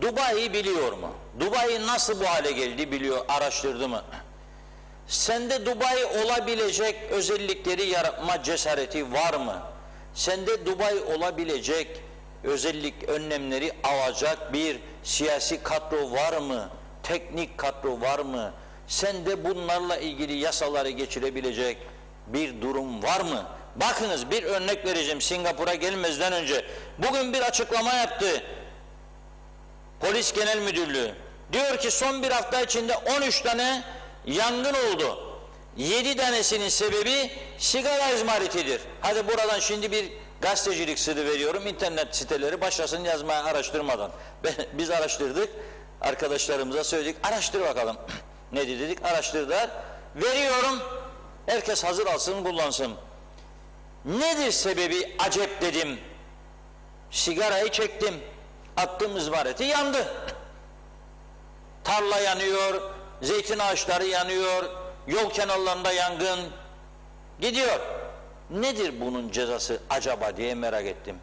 Dubai'yi biliyor mu? Dubai nasıl bu hale geldi biliyor, araştırdı mı? Sende Dubai olabilecek özellikleri yaratma cesareti var mı? Sende Dubai olabilecek özellik önlemleri alacak bir siyasi kadro var mı? Teknik kadro var mı? Sende bunlarla ilgili yasaları geçirebilecek bir durum var mı? Bakınız, bir örnek vereceğim Singapur'a gelmezden önce. Bugün bir açıklama yaptı Polis Genel Müdürlüğü. Diyor ki son bir hafta içinde 13 tane yangın oldu. 7 tanesinin sebebi sigara izmaritidir. Hadi buradan şimdi bir gazetecilik sırrı veriyorum. İnternet siteleri başlasın yazmaya araştırmadan. Biz araştırdık. Arkadaşlarımıza söyledik. Araştır bakalım. Ne dedik? Araştırdılar. Veriyorum. Herkes hazır alsın, kullansın. Nedir sebebi acep dedim. Sigarayı çektim. Attığım izmariti yandı. Tarla yanıyor, zeytin ağaçları yanıyor, yol kenarlarında yangın gidiyor. Nedir bunun cezası acaba diye merak ettim.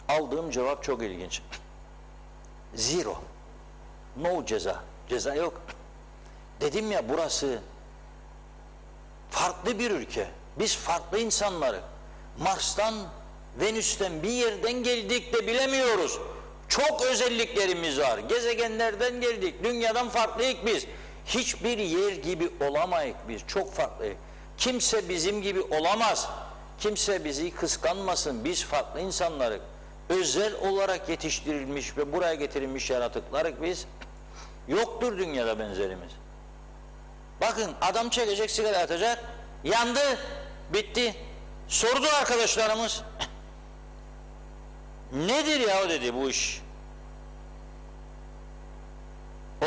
Aldığım cevap çok ilginç. Zero. No ceza. Ceza yok. Dedim ya, burası farklı bir ülke. Biz farklı insanları Mars'tan, Venüs'ten bir yerden geldik de bilemiyoruz. Çok özelliklerimiz var. Gezegenlerden geldik. Dünyadan farklıyız biz. Hiçbir yer gibi olamayız biz. Çok farklıyız. Kimse bizim gibi olamaz. Kimse bizi kıskanmasın. Biz farklı insanlarız. Özel olarak yetiştirilmiş ve buraya getirilmiş yaratıklarız biz. Yoktur dünyada benzerimiz. Bakın, adam çekecek, sigara atacak. Yandı. Bitti. Sordu arkadaşlarımız. Nedir ya dedi bu iş?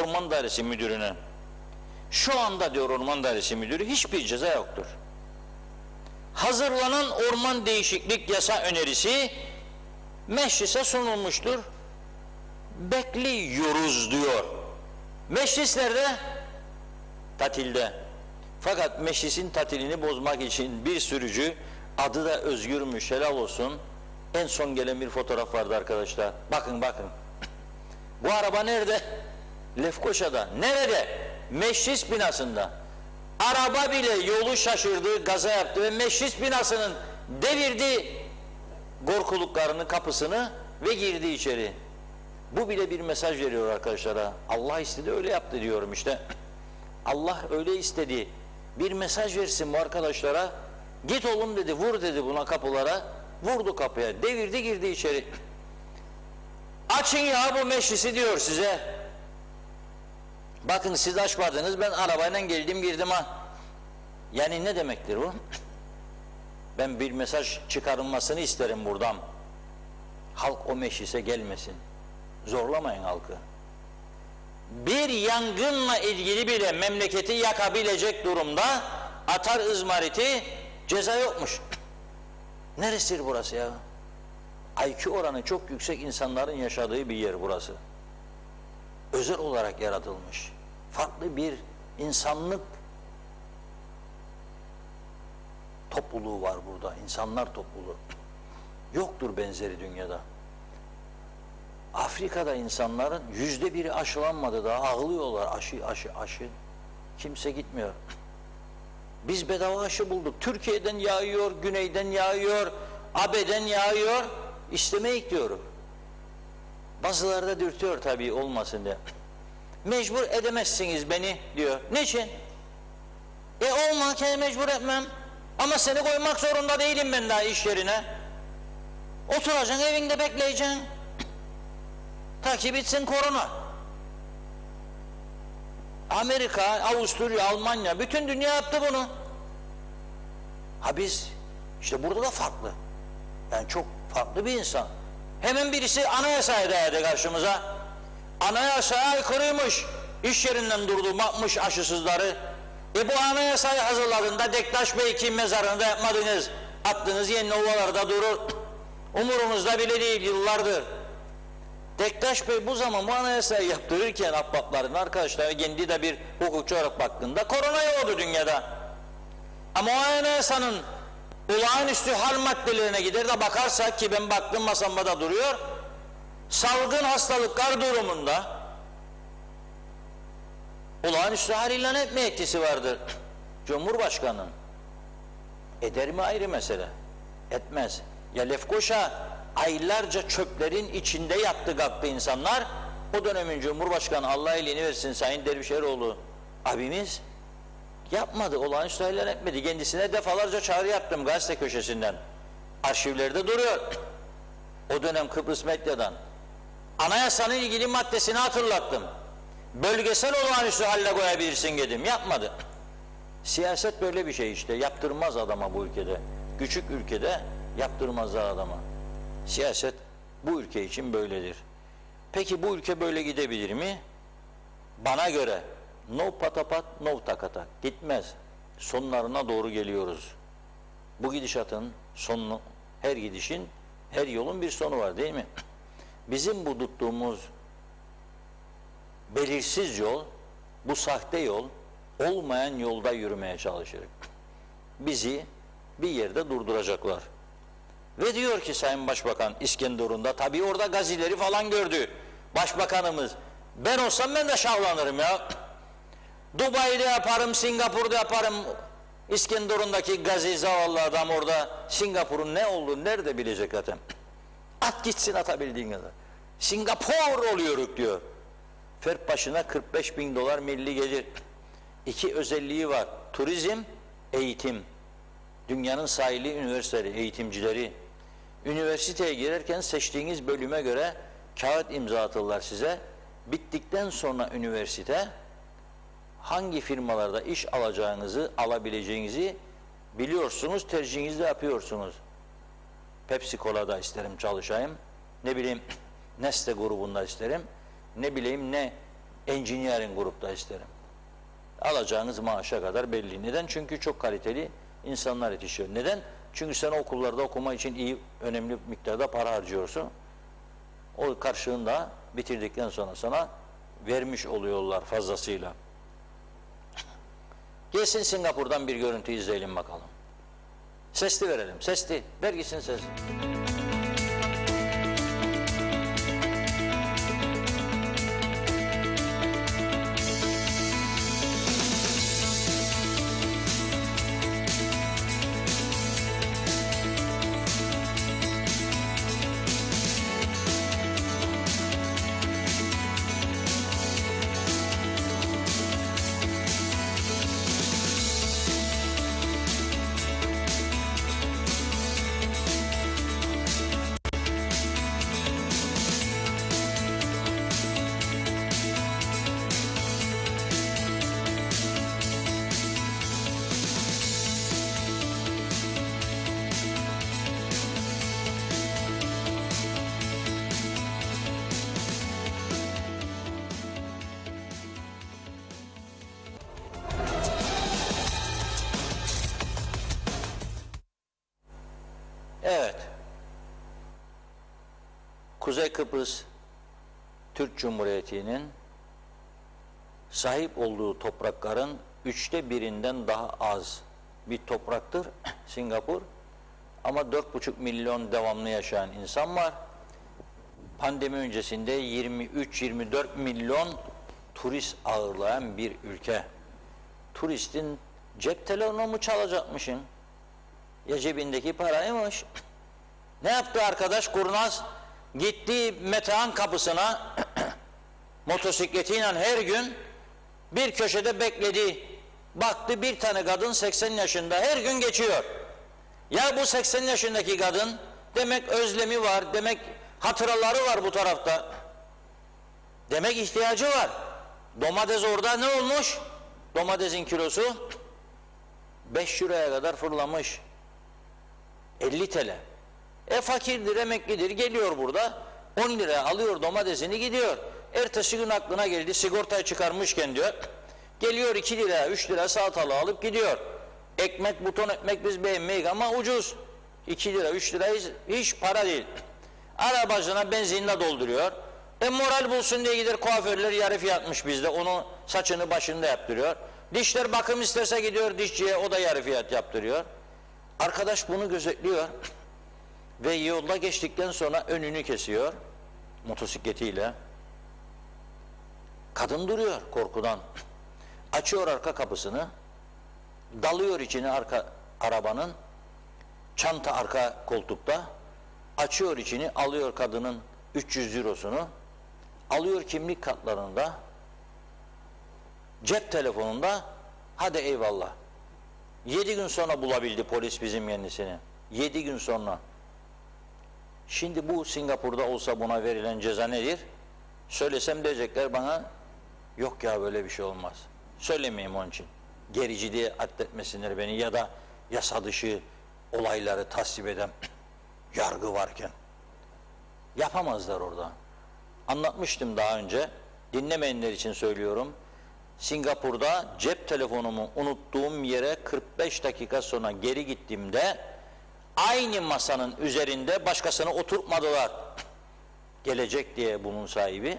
Orman Dairesi Müdürü'ne. Şu anda diyor Orman Dairesi Müdürü, hiçbir ceza yoktur. Hazırlanan orman değişiklik yasa önerisi meclise sunulmuştur. Bekliyoruz diyor. Meclislerde tatilde. Fakat meclisin tatilini bozmak için bir sürücü, adı da Özgürmüş, helal olsun. En son gelen bir fotoğraf vardı arkadaşlar. Bakın bakın. Bu araba nerede? Lefkoşa'da. Nerede? Meclis binasında. Araba bile yolu şaşırdı, gaza yaptı ve meclis binasının devirdi korkuluklarını, kapısını ve girdi içeri. Bu bile bir mesaj veriyor arkadaşlara. Allah istedi, öyle yaptı diyorum işte. Allah öyle istedi. Bir mesaj versin bu arkadaşlara. Git oğlum dedi, vur dedi buna kapılara. Vurdu kapıya, devirdi, girdi içeri. Açın ya bu meclisi diyor size. Bakın siz açmadınız, ben arabayla geldim girdim ha. Yani ne demektir bu? Ben bir mesaj çıkarılmasını isterim buradan. Halk o meclise gelmesin. Zorlamayın halkı. Bir yangınla ilgili bile memleketi yakabilecek durumda atar izmariti, ceza yokmuş. Neresidir burası ya? IQ oranı çok yüksek insanların yaşadığı bir yer burası. Özel olarak yaratılmış. Farklı bir insanlık topluluğu var burada. İnsanlar topluluğu. Yoktur benzeri dünyada. Afrika'da insanların %1'i aşılanmadı, daha ağlıyorlar, aşı. Kimse gitmiyor. Biz bedava aşı bulduk. Türkiye'den yağıyor, güneyden yağıyor, AB'den yağıyor. İstemeyik diyoruz. Bazıları da dürtüyor tabii olmasın diye. Mecbur edemezsiniz beni diyor. Niçin? Olma, kendimi mecbur etmem. Ama seni koymak zorunda değilim ben daha iş yerine. Oturacaksın evinde bekleyeceksin. Ta ki bitsin korona. Amerika, Avusturya, Almanya, bütün dünya yaptı bunu. Ha biz, işte burada da farklı. Yani çok farklı bir insan. Hemen birisi anayasaya dayadı karşımıza. Anayasaya aykırıymış. İş yerinden durdurmakmış aşısızları. Bu anayasayı hazırladığında Dektaş Bey kim mezarında yapmadınız. Attınız yeni ovalarda durur. Umurunuzda bile değil yıllardır. Dektaş Bey bu zaman bu anayasayı yaptırırken ahbapların arkadaşları kendi de bir hukukçu olarak baktığında korona yoktu dünyada. Ama o anayasanın olağanüstü hal maddelerine gider de bakarsak ki ben baktım masamda da duruyor. Salgın hastalıklar durumunda olağanüstü hal ilan etme yetkisi vardır. Cumhurbaşkanı'nın. Eder mi ayrı mesele? Etmez. Ya Lefkoşa aylarca çöplerin içinde yattı kalktı insanlar. O dönemin Cumhurbaşkanı Allah iyiliğini versin Sayın Dervişeroğlu abimiz yapmadı. Olağanüstü hal ilan etmedi. Kendisine defalarca çağrı yaptım gazete köşesinden. Arşivlerde duruyor. O dönem Kıbrıs medyadan. Anayasanın ilgili maddesini hatırlattım. Bölgesel olağanüstü halle koyabilirsin dedim. Yapmadı. Siyaset böyle bir şey işte. Yaptırmaz adama bu ülkede. Küçük ülkede yaptırmazlar adama. Siyaset bu ülke için böyledir. Peki bu ülke böyle gidebilir mi? Bana göre no patapat no takatak gitmez. Sonlarına doğru geliyoruz. Bu gidişatın sonu, her gidişin, her yolun bir sonu var değil mi? Bizim bu tuttuğumuz belirsiz yol, bu sahte yol, olmayan yolda yürümeye çalışır. Bizi bir yerde durduracaklar. Ve diyor ki Sayın Başbakan İskenderun'da, tabii orada gazileri falan gördü Başbakanımız. Ben olsam ben de şahlanırım ya. Dubai'de yaparım, Singapur'da yaparım. İskenderun'daki gazi zavallı adam orada Singapur'un ne olduğunu nerede bilecek zaten. At gitsin atabildiğin kadar. Singapur oluyoruz diyor. Fert başına 45.000 dolar milli gelir. İki özelliği var. Turizm, eğitim. Dünyanın sahili üniversiteleri, eğitimcileri. Üniversiteye girerken seçtiğiniz bölüme göre kağıt imza atırlar size. Bittikten sonra üniversite hangi firmalarda iş alacağınızı, alabileceğinizi biliyorsunuz, tercihinizi de yapıyorsunuz. Pepsi Cola'da isterim çalışayım. Ne bileyim Nestle grubunda isterim. Ne bileyim ne engineering grupta isterim. Alacağınız maaşa kadar belli. Neden? Çünkü çok kaliteli insanlar yetişiyor. Neden? Çünkü sen okullarda okuma için iyi, önemli miktarda para harcıyorsun. O karşılığında bitirdikten sonra sana vermiş oluyorlar fazlasıyla. Gelsin Singapur'dan bir görüntü izleyelim bakalım. Sesli verelim. Sesli. Ver gitsin sesli. Kuzey Kıbrıs Türk Cumhuriyeti'nin sahip olduğu toprakların 1/3'ünden daha az bir topraktır Singapur. Ama 4,5 milyon devamlı yaşayan insan var. Pandemi öncesinde 23-24 milyon turist ağırlayan bir ülke. Turistin cep telefonu mu çalacakmışsın? Ya cebindeki paraymış. Ne yaptı arkadaş kurnaz? Gitti metehan kapısına motosikletiyle her gün bir köşede bekledi. Baktı bir tane kadın 80 yaşında her gün geçiyor. Ya bu 80 yaşındaki kadın demek özlemi var, demek hatıraları var bu tarafta. Demek ihtiyacı var. Domates orada ne olmuş? Domatesin kilosu 5 liraya kadar fırlamış. 50 TL. Fakirdir, emeklidir, geliyor burada 10 liraya alıyor domatesini gidiyor. Ertesi gün aklına geldi, sigortayı çıkarmışken diyor, geliyor 2 liraya 3 lira salatalığı alıp gidiyor. Ekmek, buton ekmek biz beğenmeyiz ama ucuz. 2 lira 3 lira hiç para değil. Arabasına benzinle dolduruyor. Moral bulsun diye gider kuaförler yarı fiyatmış bizde, onu saçını başında yaptırıyor. Dişler bakım isterse gidiyor dişçiye, o da yarı fiyat yaptırıyor. Arkadaş bunu gözetliyor ve yolda geçtikten sonra önünü kesiyor motosikletiyle. Kadın duruyor korkudan. Açıyor arka kapısını, dalıyor içine arka arabanın, çanta arka koltukta, açıyor içini, alıyor kadının 300 eurosunu, alıyor kimlik kartlarında, cep telefonunda, hadi eyvallah. 7 gün sonra bulabildi polis bizim kendisini. 7 gün sonra. Şimdi bu Singapur'da olsa buna verilen ceza nedir? Söylesem diyecekler bana, yok ya böyle bir şey olmaz. Söylemeyeyim onun için. Gerici diye addetmesinler beni ya da yasa dışı olayları tasvip eden yargı varken. Yapamazlar orada. Anlatmıştım daha önce. Dinlemeyenler için söylüyorum. Singapur'da cep telefonumu unuttuğum yere 45 dakika sonra geri gittiğimde aynı masanın üzerinde başkasını oturtmadılar. Gelecek diye bunun sahibi.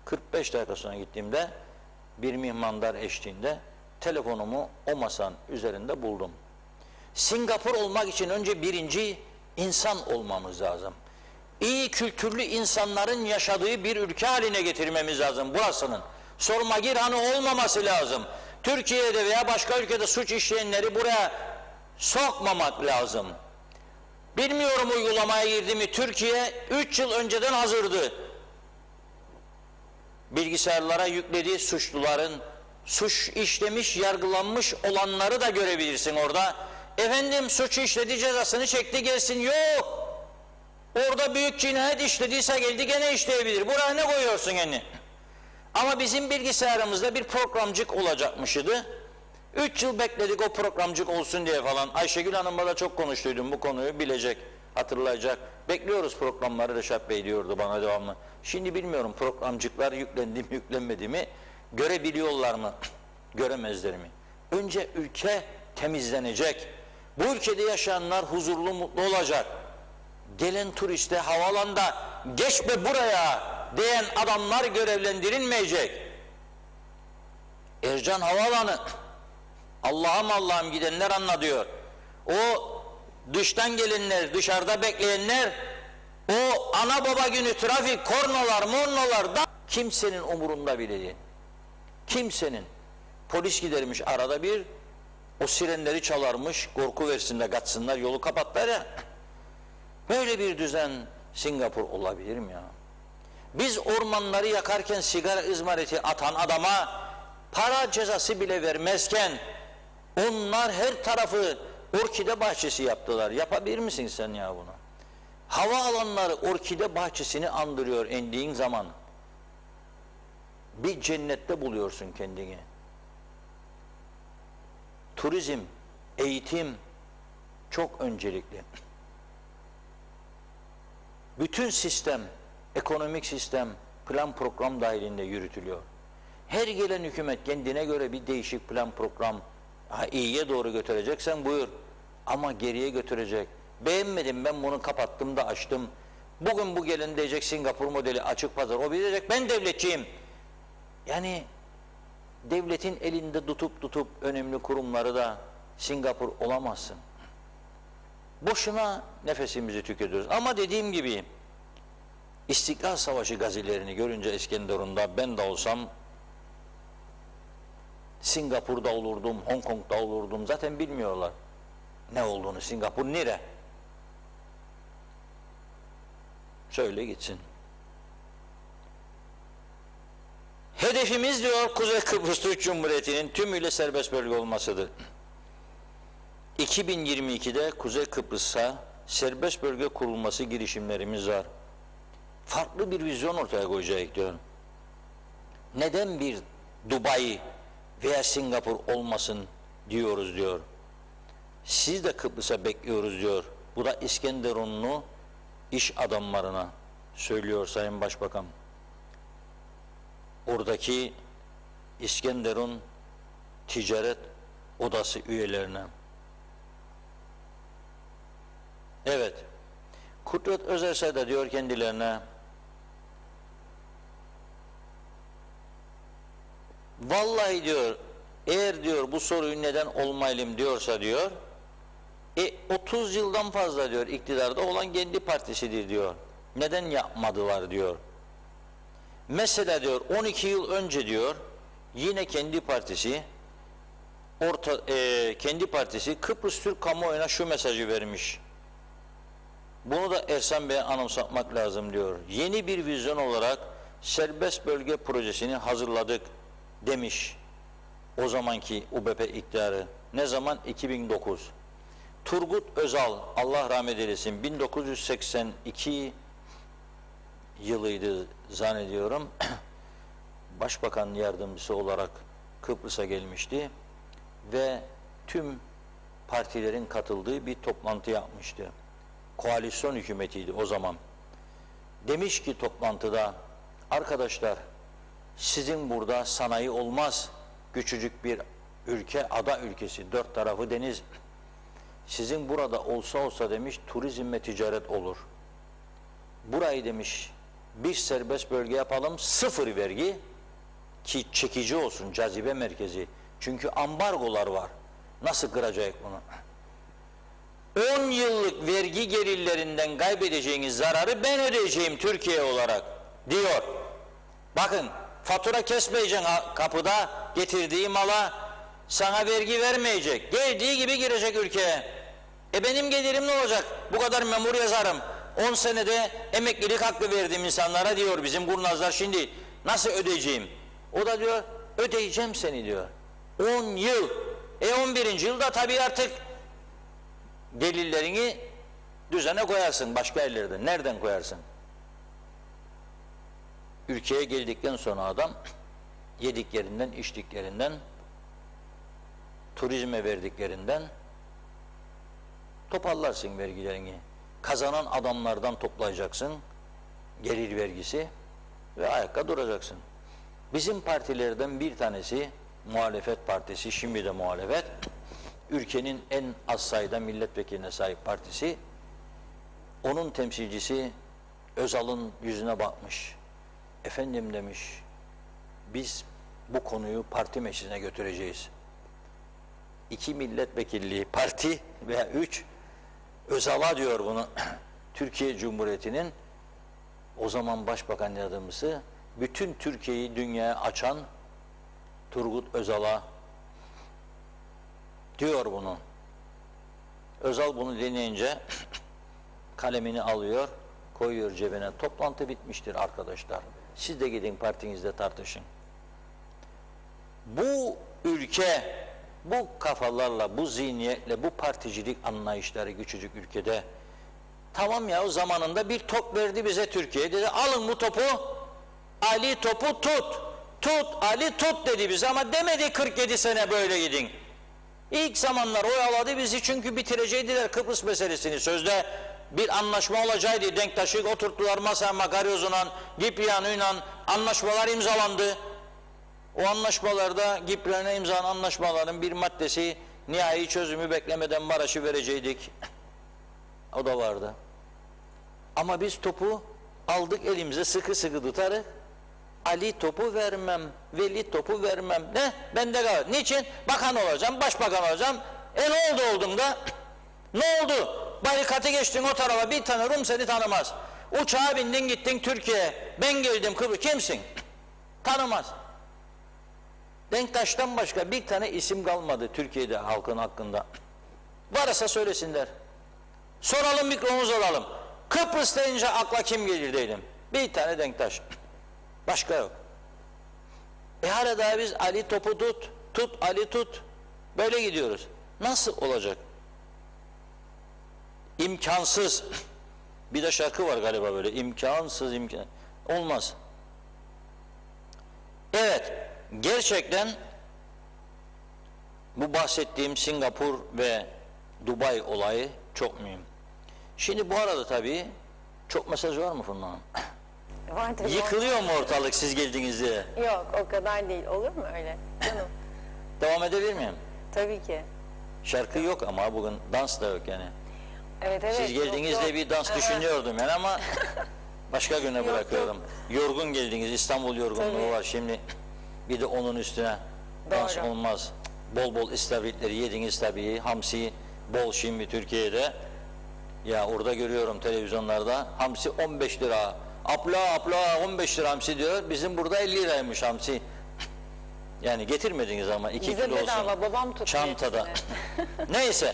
45 dakika sonra gittiğimde bir mihmandar eşliğinde telefonumu o masanın üzerinde buldum. Singapur olmak için önce birinci insan olmamız lazım. İyi kültürlü insanların yaşadığı bir ülke haline getirmemiz lazım burasının. Sorma girhanı olmaması lazım. Türkiye'de veya başka ülkede suç işleyenleri buraya sokmamak lazım. Bilmiyorum uygulamaya girdi mi, Türkiye 3 yıl önceden hazırdı. Bilgisayarlara yüklediği suçluların, suç işlemiş, yargılanmış olanları da görebilirsin orada. Efendim suç işledi, cezasını çekti gelsin, yok. Orada büyük cinayet işlediyse geldi gene işleyebilir. Buraya ne koyuyorsun yani? Ama bizim bilgisayarımızda bir programcık olacakmışydı. 3 yıl bekledik o programcık olsun diye falan. Ayşegül Hanım'la da çok konuştuydum, bu konuyu bilecek, hatırlayacak. Bekliyoruz programları, Reşat Bey diyordu bana devamlı. Şimdi bilmiyorum programcıklar yüklendi mi yüklenmedi mi, görebiliyorlar mı, göremezler mi? Önce ülke temizlenecek. Bu ülkede yaşayanlar huzurlu, mutlu olacak. Gelen turiste havalanda geçme buraya diyen adamlar görevlendirilmeyecek. Ercan Havaalanı, Allah'ım Allah'ım gidenler anlatıyor. O dıştan gelenler, dışarıda bekleyenler, o ana baba günü trafik, kornalar, mornalar da kimsenin umurunda bile değil. Kimsenin. Polis gidermiş arada bir, o sirenleri çalarmış, korku versin de kaçsınlar, yolu kapatlar ya. Böyle bir düzen Singapur olabilir mi ya? Biz ormanları yakarken sigara izmariti atan adama para cezası bile vermezken onlar her tarafı orkide bahçesi yaptılar. Yapabilir misin sen ya bunu? Hava alanları orkide bahçesini andırıyor indiğin zaman. Bir cennette buluyorsun kendini. Turizm, eğitim çok öncelikli. Bütün sistem, ekonomik sistem, plan program dahilinde yürütülüyor. Her gelen hükümet kendine göre bir değişik plan program, iyiye doğru götüreceksen buyur. Ama geriye götürecek. Beğenmedim, ben bunu kapattım da açtım. Bugün bu gelin diyecek Singapur modeli açık pazar. O diyecek ben devletçiyim. Yani devletin elinde tutup önemli kurumları da Singapur olamazsın. Boşuna nefesimizi tüketiyoruz. Ama dediğim gibi İstiklal Savaşı gazilerini görünce İskenderun'da ben de olsam Singapur'da olurdum, Hong Kong'da olurdum. Zaten bilmiyorlar ne olduğunu. Singapur nere? Söyle gitsin. Hedefimiz diyor Kuzey Kıbrıs Türk Cumhuriyeti'nin tümüyle serbest bölge olmasıdır. 2022'de Kuzey Kıbrıs'a serbest bölge kurulması girişimlerimiz var. Farklı bir vizyon ortaya koyacak diyor. Neden bir Dubai veya Singapur olmasın diyoruz diyor. Siz de Kıbrıs'a bekliyoruz diyor. Bu da İskenderunlu iş adamlarına söylüyor Sayın Başbakan. Oradaki İskenderun Ticaret Odası üyelerine. Evet. Kudret Özersay da diyor kendilerine, vallahi diyor, eğer diyor bu soruyu neden olmayalım diyorsa diyor, 30 yıldan fazla diyor iktidarda olan kendi partisidir diyor. Neden yapmadılar diyor. Mesela diyor 12 yıl önce diyor yine kendi partisi Kıbrıs Türk kamuoyuna şu mesajı vermiş. Bunu da Ersan Bey'e anımsatmak lazım diyor. Yeni bir vizyon olarak serbest bölge projesini hazırladık demiş o zamanki UBP iktidarı. Ne zaman? 2009. Turgut Özal, Allah rahmet eylesin, 1982 yılıydı zannediyorum. Başbakan yardımcısı olarak Kıbrıs'a gelmişti ve tüm partilerin katıldığı bir toplantı yapmıştı. Koalisyon hükümetiydi o zaman. Demiş ki toplantıda, arkadaşlar sizin burada sanayi olmaz, küçücük bir ülke, ada ülkesi, 4 tarafı deniz. Sizin burada olsa demiş turizm ve ticaret olur. Burayı demiş bir serbest bölge yapalım, 0 vergi ki çekici olsun, cazibe merkezi. Çünkü ambargolar var. Nasıl kıracak bunu? 10 yıllık vergi gelirlerinden kaybedeceğiniz zararı ben ödeyeceğim Türkiye olarak diyor. Bakın fatura kesmeyeceksin kapıda getirdiği mala, sana vergi vermeyecek. Geldiği gibi girecek ülkeye. Benim gelirim ne olacak? Bu kadar memur yazarım. 10 senede emeklilik hakkı verdim insanlara diyor bizim kurnazlar, şimdi nasıl ödeyeceğim? O da diyor ödeyeceğim seni diyor. 10 yıl. 11. yılda tabii artık delillerini düzene koyarsın başka yerlerde. Nereden koyarsın? Ülkeye geldikten sonra adam yediklerinden, içtiklerinden, turizme verdiklerinden toparlarsın vergilerini. Kazanan adamlardan toplayacaksın gelir vergisi ve ayakta duracaksın. Bizim partilerden bir tanesi, muhalefet partisi, şimdi de muhalefet, ülkenin en az sayıda milletvekiline sahip partisi, onun temsilcisi Özal'ın yüzüne bakmış. Efendim demiş, biz bu konuyu parti meclisine götüreceğiz. 2 milletvekilliği parti veya 3 Özal'a diyor bunu. Türkiye Cumhuriyeti'nin o zaman Başbakan Yardımcısı, bütün Türkiye'yi dünyaya açan Turgut Özal'a diyor bunu. Özal bunu dinleyince kalemini alıyor, koyuyor cebine. Toplantı bitmiştir arkadaşlar. Siz de gidin partinizde tartışın. Bu ülke bu kafalarla, bu zihniyetle, bu particilik anlayışları küçücük ülkede, tamam ya, o zamanında bir top verdi bize Türkiye, dedi alın bu topu, Ali topu tut, Ali tut dedi bize, ama demedi 47 sene böyle gidin. İlk zamanlar oyaladı bizi, çünkü bitirecektiler Kıbrıs meselesini, sözde bir anlaşma olacaktı, Denktaş'ı oturttular masaya, Magaryoz'la, Gipriano'yla anlaşmalar imzalandı. O anlaşmalarda, Gipriano'ya imzalan anlaşmaların bir maddesi, nihai çözümü beklemeden Maraş'ı verecektik. O da vardı. Ama biz topu aldık elimize, sıkı sıkı tutarız. Ali topu vermem, Veli topu vermem. Ne? Bende kalır. Niçin? Bakan olacağım, başbakan olacağım. Ne oldu olduğunda? Ne oldu? Barikatı geçtin o tarafa, bir tane Rum seni tanımaz. Uçağa bindin gittin Türkiye'ye. Ben geldim Kıbrıs. Kimsin? Tanımaz. Denktaş'tan başka bir tane isim kalmadı Türkiye'de halkın hakkında. Varsa söylesinler. Soralım, mikrofonu alalım. Kıbrıs deyince akla kim gelir dedim. Bir tane Denktaş. Başka yok. Hala daha biz Ali topu tut Ali tut. Böyle gidiyoruz. Nasıl olacak? İmkansız. Bir de şarkı var galiba böyle. İmkansız imkan. Olmaz. Evet. Gerçekten bu bahsettiğim Singapur ve Dubai olayı çok mühim. Şimdi bu arada tabii çok mesaj var mı Funda Hanım? Var tabii. Yıkılıyor mu ortalık siz geldiğinizde? Yok, o kadar değil. Olur mu öyle? Canım. Devam edebilir miyim? Tabii ki. Şarkı yok ama bugün dans da yok yani. Evet, evet. Siz geldiğinizde yok. bir dans düşünüyordum yani ama başka güne Yok, bırakıyorum. Yorgun geldiniz, İstanbul yorgunluğu Tabii. var şimdi. Bir de onun üstüne dans Doğru. olmaz. Bol bol istavritleri yediniz tabii. Hamsi bol şimdi Türkiye'de. Ya orada görüyorum televizyonlarda. Hamsi 15 lira. Abla 15 lira hamsi diyor. Bizim burada 50 liraymış hamsi. Yani getirmediniz ama 2 Bize kilo olsun. bedava, babam tuttu Çantada. hepsini. Neyse.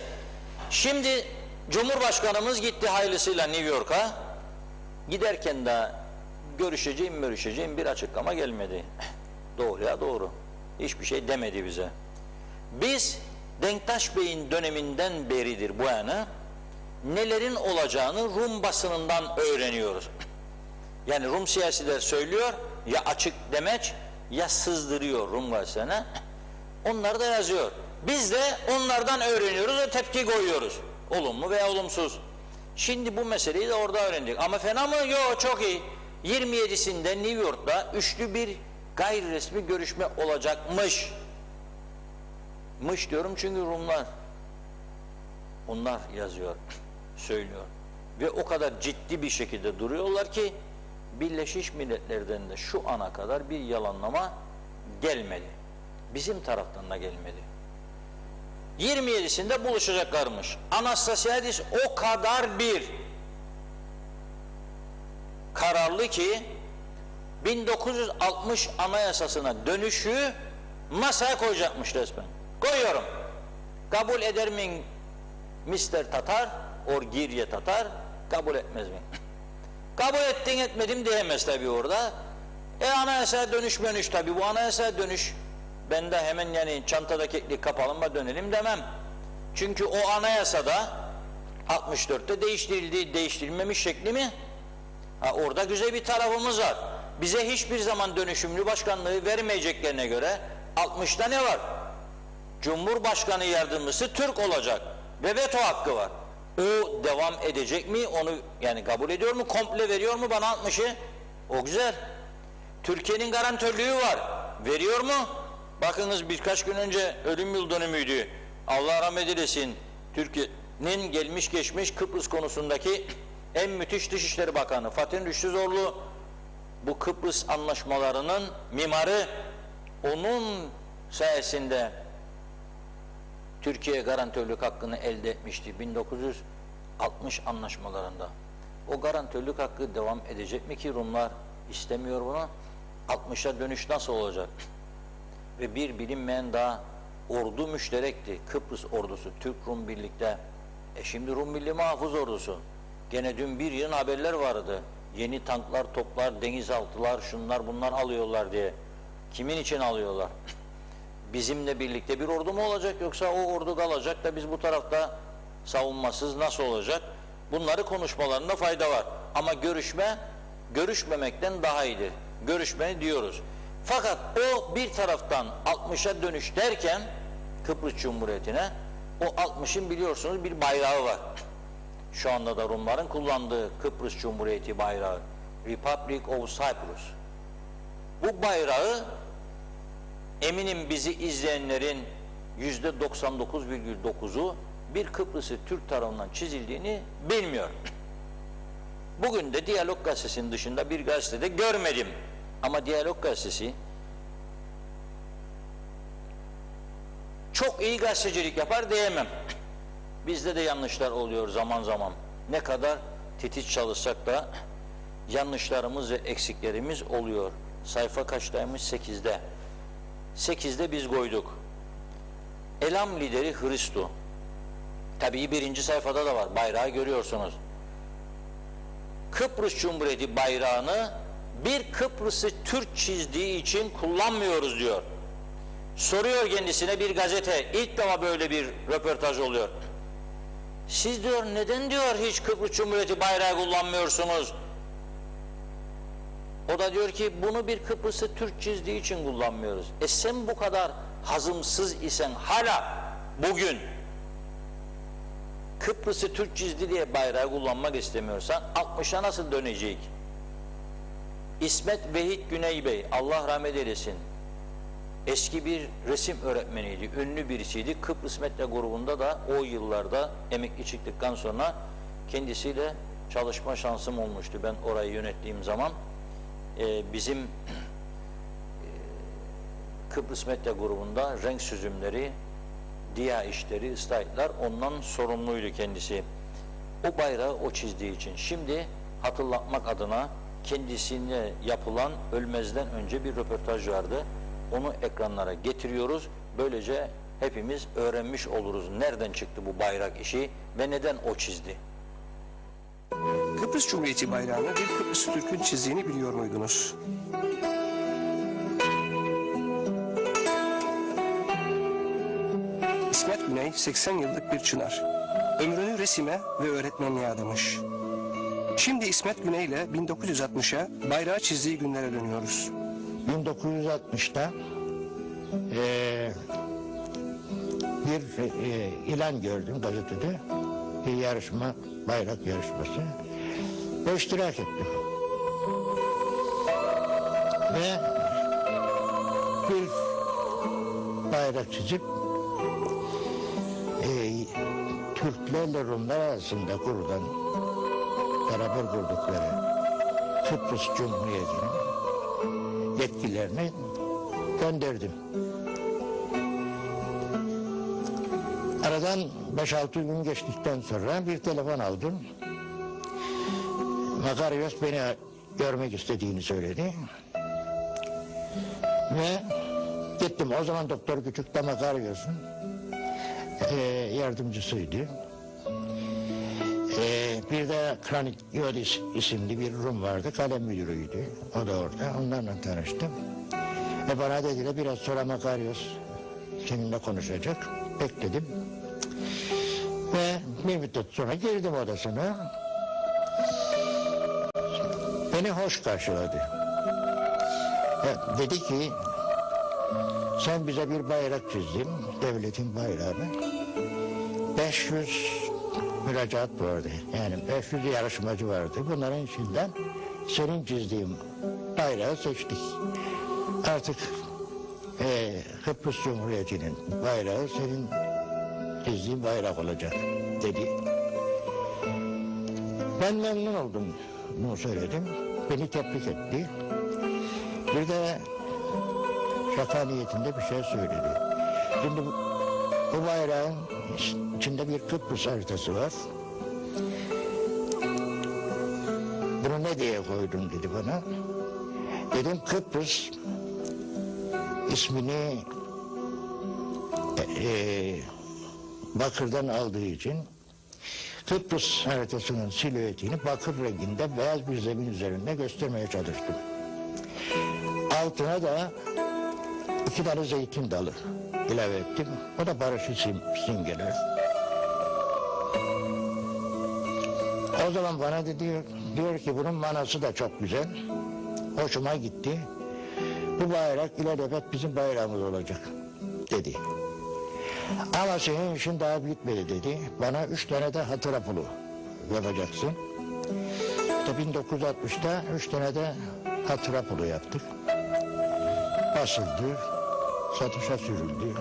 Şimdi Cumhurbaşkanımız gitti hayırlısıyla New York'a. Giderken de görüşeceğim bir açıklama gelmedi. Doğruya doğru. Hiçbir şey demedi bize. Biz Denktaş Bey'in döneminden beridir bu yana nelerin olacağını Rum basınından öğreniyoruz. Yani Rum siyasiler söylüyor, ya açık demeç ya sızdırıyor Rum gazetesine. Onlar da yazıyor. Biz de onlardan öğreniyoruz ve tepki koyuyoruz. Olumlu veya olumsuz. Şimdi bu meseleyi de orada öğrendik. Ama fena mı? Yok, çok iyi. 27'sinde New York'ta üçlü bir gayri resmi görüşme olacakmış. Mış diyorum çünkü Rumlar. Onlar yazıyor, söylüyor. Ve o kadar ciddi bir şekilde duruyorlar ki Birleşmiş Milletler'den de şu ana kadar bir yalanlama gelmedi. Bizim taraftan da gelmedi. 27'sinde buluşacaklarmış. Anastasiadis o kadar bir kararlı ki 1960 Anayasasına dönüşü masaya koyacakmış resmen. Koyuyorum. Kabul eder mi Mr. Tatar, or Girye Tatar, kabul etmez mi? Kabul ettin etmedim diyemez tabii orada. Anayasaya dönüş tabii. Bu anayasaya dönüş, ben de hemen yani çantada keklik kapalım da dönelim demem. Çünkü o anayasada 64'te değiştirildi, değiştirilmemiş şekli mi? Orada güzel bir tarafımız var. Bize hiçbir zaman dönüşümlü başkanlığı vermeyeceklerine göre 60'ta ne var? Cumhurbaşkanı yardımcısı Türk olacak ve veto hakkı var. O devam edecek mi? Onu yani kabul ediyor mu? Komple veriyor mu bana 60'ı? O güzel. Türkiye'nin garantörlüğü var. Veriyor mu? Bakınız birkaç gün önce ölüm yıl dönümüydü. Allah rahmet eylesin. Türkiye'nin gelmiş geçmiş Kıbrıs konusundaki en müthiş Dışişleri Bakanı Fatih Rüştü Zorlu, bu Kıbrıs anlaşmalarının mimarı, onun sayesinde Türkiye garantörlük hakkını elde etmişti 1960 anlaşmalarında. O garantörlük hakkı devam edecek mi ki Rumlar istemiyor bunu? 60'a dönüş nasıl olacak? Ve bir bilinmeyen daha ordu müşterekti. Kıbrıs ordusu, Türk-Rum birlikte. Şimdi Rum Milli Mahfuz Ordusu. Gene dün bir yığın haberler vardı. Yeni tanklar, toplar, denizaltılar, şunlar bunlar alıyorlar diye. Kimin için alıyorlar? Bizimle birlikte bir ordu mu olacak yoksa o ordu kalacak da biz bu tarafta savunmasız nasıl olacak? Bunları konuşmalarında fayda var. Ama görüşmemekten daha iyidir. Görüşmeyi diyoruz. Fakat o bir taraftan 60'a dönüş derken Kıbrıs Cumhuriyeti'ne o 60'ın biliyorsunuz bir bayrağı var. Şu anda da Rumların kullandığı Kıbrıs Cumhuriyeti bayrağı. Republic of Cyprus. Bu bayrağı eminim bizi izleyenlerin %99,9'u bir Kıbrıs'ı Türk tarafından çizildiğini bilmiyor. Bugün de Diyalog Gazetesi'nin dışında bir gazetede görmedim. Ama Diyalog Gazetesi çok iyi gazetecilik yapar diyemem. Bizde de yanlışlar oluyor zaman zaman. Ne kadar titiz çalışsak da yanlışlarımız ve eksiklerimiz oluyor. Sayfa kaçtaymış? 8'de. 8'de biz koyduk. Elam lideri Hristo. Tabii birinci sayfada da var. Bayrağı görüyorsunuz. Kıbrıs Cumhuriyeti bayrağını bir Kıbrıs'ı Türk çizdiği için kullanmıyoruz diyor. Soruyor kendisine bir gazete. İlk defa böyle bir röportaj oluyor. Siz diyor neden diyor hiç Kıbrıs Cumhuriyeti bayrağı kullanmıyorsunuz? O da diyor ki bunu bir Kıbrıs'ı Türk çizdiği için kullanmıyoruz. Sen bu kadar hazımsız isen hala bugün Kıbrıs'ı Türk çizdi diye bayrağı kullanmak istemiyorsan 60'a nasıl dönecek? İsmet Vehit Güney Bey, Allah rahmet eylesin, eski bir resim öğretmeniydi, ünlü birisiydi. Kıbrıs Medya grubunda da o yıllarda emekli çıktıktan sonra kendisiyle çalışma şansım olmuştu. Ben orayı yönettiğim zaman bizim Kıbrıs Medya grubunda renk süzümleri, diya işleri, ıslahiyatlar ondan sorumluydu kendisi. O bayrağı o çizdiği için. Şimdi hatırlatmak adına kendisine yapılan ölmezden önce bir röportaj vardı. Onu ekranlara getiriyoruz. Böylece hepimiz öğrenmiş oluruz nereden çıktı bu bayrak işi ve neden o çizdi. Kıbrıs Cumhuriyeti bayrağını bir Kıbrıs Türk'ün çizdiğini biliyor muydunuz? İsmet Güney 80 yıllık bir çınar. Ömrünü resime ve öğretmenliğe adamış. Şimdi İsmet Güney ile 1960'a bayrağı çizdiği günlere dönüyoruz. 1960'ta bir ilan gördüm gazetede. Bir yarışma, bayrak yarışması. Ve iştirak ettim. Ve bir bayrak çizip Türklerle Rumlar arasında kurulan, beraber kurdukları Kıbrıs Cumhuriyeti'nin yetkililerine gönderdim. Aradan 5-6 gün geçtikten sonra bir telefon aldım. Makaryos beni görmek istediğini söyledi. Ve gittim. O zaman Doktor Küçük de Makaryos'un yardımcısıydı. Bir de Kranik Yodis isimli bir Rum vardı. Kalem müdürüydü. O da orada. Onlarla tanıştım. Ve bana dediler biraz sonra Makaryos seninle konuşacak. Bekledim. Ve bir müddet sonra girdim odasına. Beni hoş karşıladı. Dedi ki sen bize bir bayrak çizdin. Devletin bayrağını. 500 müracaat vardı. Yani 500 yarışmacı vardı. Bunların içinden senin çizdiğin bayrağı seçtik. Artık Kıbrıs Cumhuriyeti'nin bayrağı senin çizdiğin bayrak olacak dedi. Ben memnun oldum. Bunu söyledim. Beni tebrik etti. Bir de şaka niyetinde bir şey söyledi. Şimdi bu bayrağın içinde bir Kıbrıs haritası var. Bunu ne diye koydun dedi bana. Dedim Kıbrıs ismini bakırdan aldığı için Kıbrıs haritasının silüetini bakır renginde beyaz bir zemin üzerinde göstermeye çalıştım. Altına da 2 tane zeytin dalı ilave ettim. O da barışı simgeler. O zaman bana diyor ki bunun manası da çok güzel. Hoşuma gitti. Bu bayrak ilelebet bizim bayrağımız olacak dedi. Ama senin işin daha bitmedi dedi. Bana 3 tane de hatıra pulu yapacaksın. İşte 1960'ta 3 tane de hatıra pulu yaptık. Basıldı, satışa sürüldü.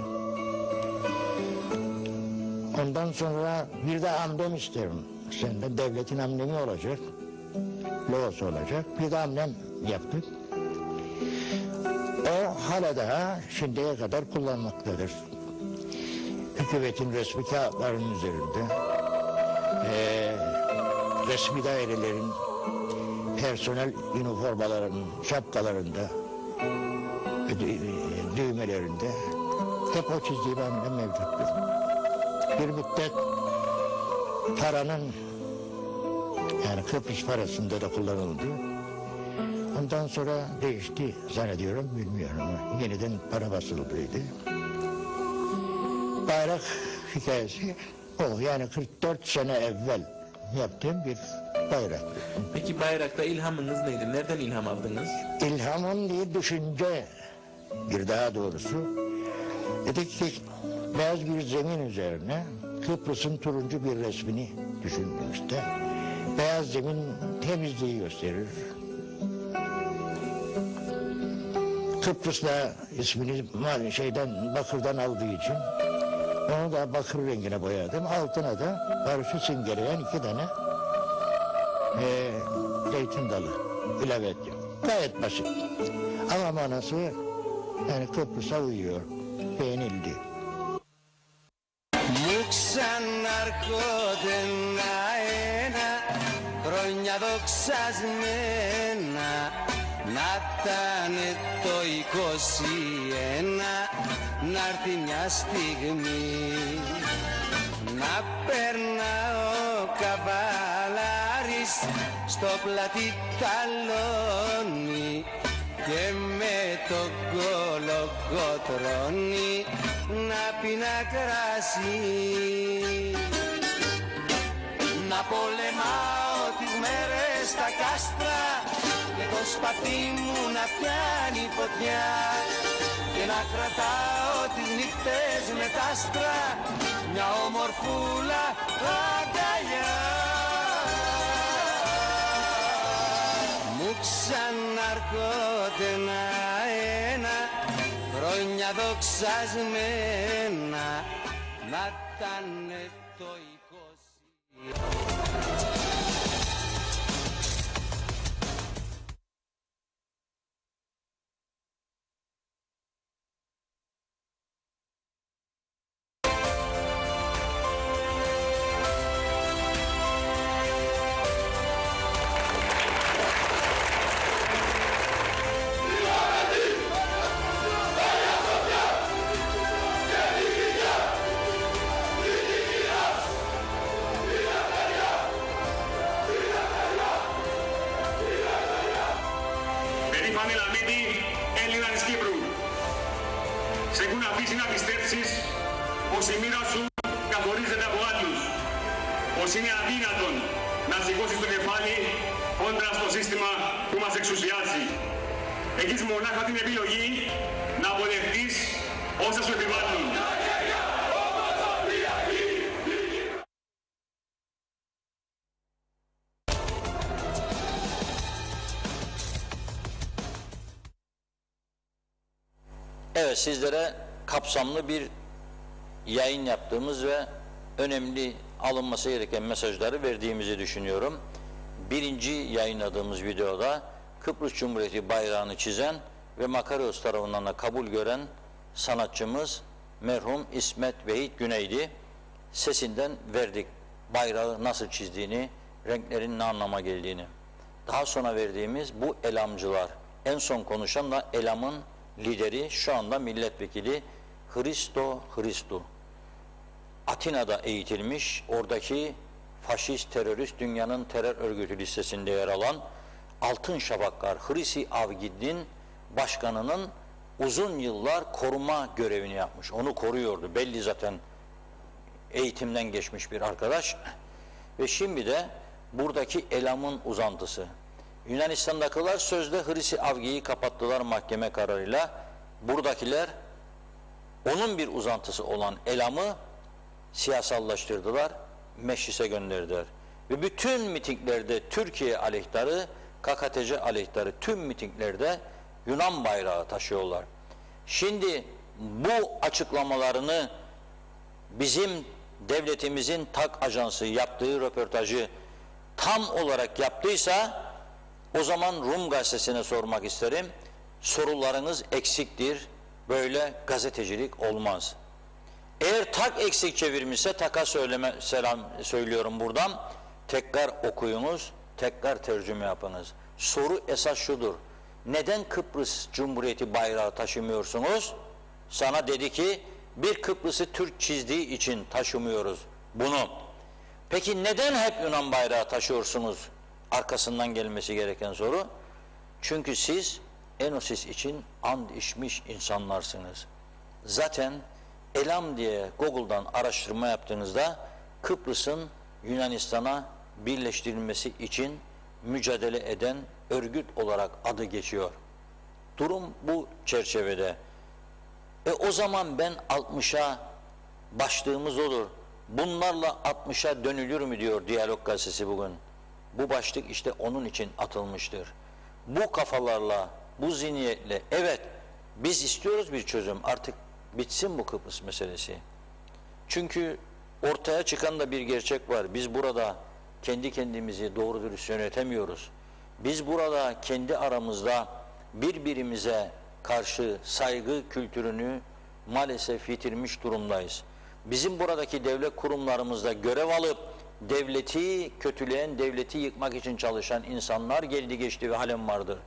Ondan sonra bir de amblem isterim. Senden devletin amblemi olacak. logosu olacak. Bir de amblem yaptık. O hala daha şimdiye kadar kullanmaktadır. Hükümetin resmi kağıtlarının üzerinde, resmi dairelerin personel üniformalarının şapkalarında, düğmelerinde hep o çizdiğim amblem mevcuttur. Bir müddet paranın, yani Kıbrıs parasında da kullanıldı. Ondan sonra değişti zannediyorum, bilmiyorum ama yeniden para basıldıydı. Bayrak hikayesi o, yani 44 sene evvel yaptığım bir bayrak. Peki bayrakta ilhamınız neydi? Nereden ilham aldınız? İlhamın değil, düşünce bir daha doğrusu. Dedik ki beyaz bir zemin üzerine Kıbrıs'ın turuncu bir resmini düşündüm işte. Beyaz zemin temizliği gösterir. Kıbrıs'la ismini bakırdan aldığı için onu da bakır rengine boyadım. Altına da barışı simgeleyen 2 tane zeytin dalı ilave ettim. Gayet basit. Ama manası yani Kıbrıs'a uyuyor. Beğenildi. Μου ξαναρχόντενα ένα χρόνια δοξασμένα να ήτανε το 21 να'ρθει μια στιγμή να περνάω καβαλάρης στο πλατή ταλόνι και με το κολοκοτρώνι να πίνα κρασί. Να πολεμάω τις μέρες στα κάστρα και το σπαθί μου να πιάνει φωτιά και να κρατάω τις νύχτες με τα άστρα μια ομορφούλα αγκαλιά. Μου ξαναρχόται ένα χρόνια δοξασμένα να ήτανε το 20. Περήφανοι Λαμίτη, Έλληνα της Κύπρου. Σε έχουν αφήσει να πιστέψεις πως η μοίρα σου καθορίζεται από άλλους. Πως είναι αδύνατον να σηκώσεις το κεφάλι κόντρα στο σύστημα που μας εξουσιάζει. Έχεις μονάχα την επιλογή να αποδεχτείς όσα σου επιβάλλουν. Evet, sizlere kapsamlı bir yayın yaptığımız ve önemli alınması gereken mesajları verdiğimizi düşünüyorum. Birinci yayınladığımız videoda Kıbrıs Cumhuriyeti bayrağını çizen ve Makarios tarafından da kabul gören sanatçımız merhum İsmet Vehit Güney'di. Sesinden verdik bayrağı nasıl çizdiğini, renklerin ne anlama geldiğini. Daha sonra verdiğimiz bu elamcılar, en son konuşan da elamın lideri, şu anda milletvekili Hristo. Atina'da eğitilmiş, oradaki faşist terörist, dünyanın terör örgütü listesinde yer alan Altın Şafaklar Hrisi Avgid'in başkanının uzun yıllar koruma görevini yapmış. Onu koruyordu. Belli zaten, eğitimden geçmiş bir arkadaş. Ve şimdi de buradaki elamın uzantısı. Yunanistan'dakiler sözde Hrisi Avgi'yi kapattılar mahkeme kararıyla. Buradakiler onun bir uzantısı olan elamı siyasallaştırdılar, meclise gönderdiler. Ve bütün mitinglerde Türkiye aleyhtarı, KKTC aleyhtarı tüm mitinglerde Yunan bayrağı taşıyorlar. Şimdi bu açıklamalarını bizim devletimizin TAK ajansı yaptığı röportajı tam olarak yaptıysa o zaman Rum gazetesine sormak isterim. Sorularınız eksiktir. Böyle gazetecilik olmaz. Eğer tak eksik çevirmişse taka selam söylüyorum buradan. Tekrar okuyunuz, tekrar tercüme yapınız. Soru esas şudur. Neden Kıbrıs Cumhuriyeti bayrağı taşımıyorsunuz? Sana dedi ki bir Kıbrıs'ı Türk çizdiği için taşımıyoruz bunu. Peki neden hep Yunan bayrağı taşıyorsunuz? Arkasından gelmesi gereken soru. Çünkü siz Enosis için and içmiş insanlarsınız. Zaten Elam diye Google'dan araştırma yaptığınızda Kıbrıs'ın Yunanistan'a birleştirilmesi için mücadele eden örgüt olarak adı geçiyor. Durum bu çerçevede. O zaman ben 60'a başlığımız olur. Bunlarla 60'a dönülür mü diyor Diyalog Gazetesi bugün. Bu başlık işte onun için atılmıştır. Bu kafalarla, bu zihniyetle evet biz istiyoruz bir çözüm. Artık bitsin bu Kıbrıs meselesi. Çünkü ortaya çıkan da bir gerçek var. Biz burada kendi kendimizi doğru dürüst yönetemiyoruz. Biz burada kendi aramızda birbirimize karşı saygı kültürünü maalesef yitirmiş durumdayız. Bizim buradaki devlet kurumlarımızda görev alıp devleti kötüleyen, devleti yıkmak için çalışan insanlar geldi geçti ve halen vardır.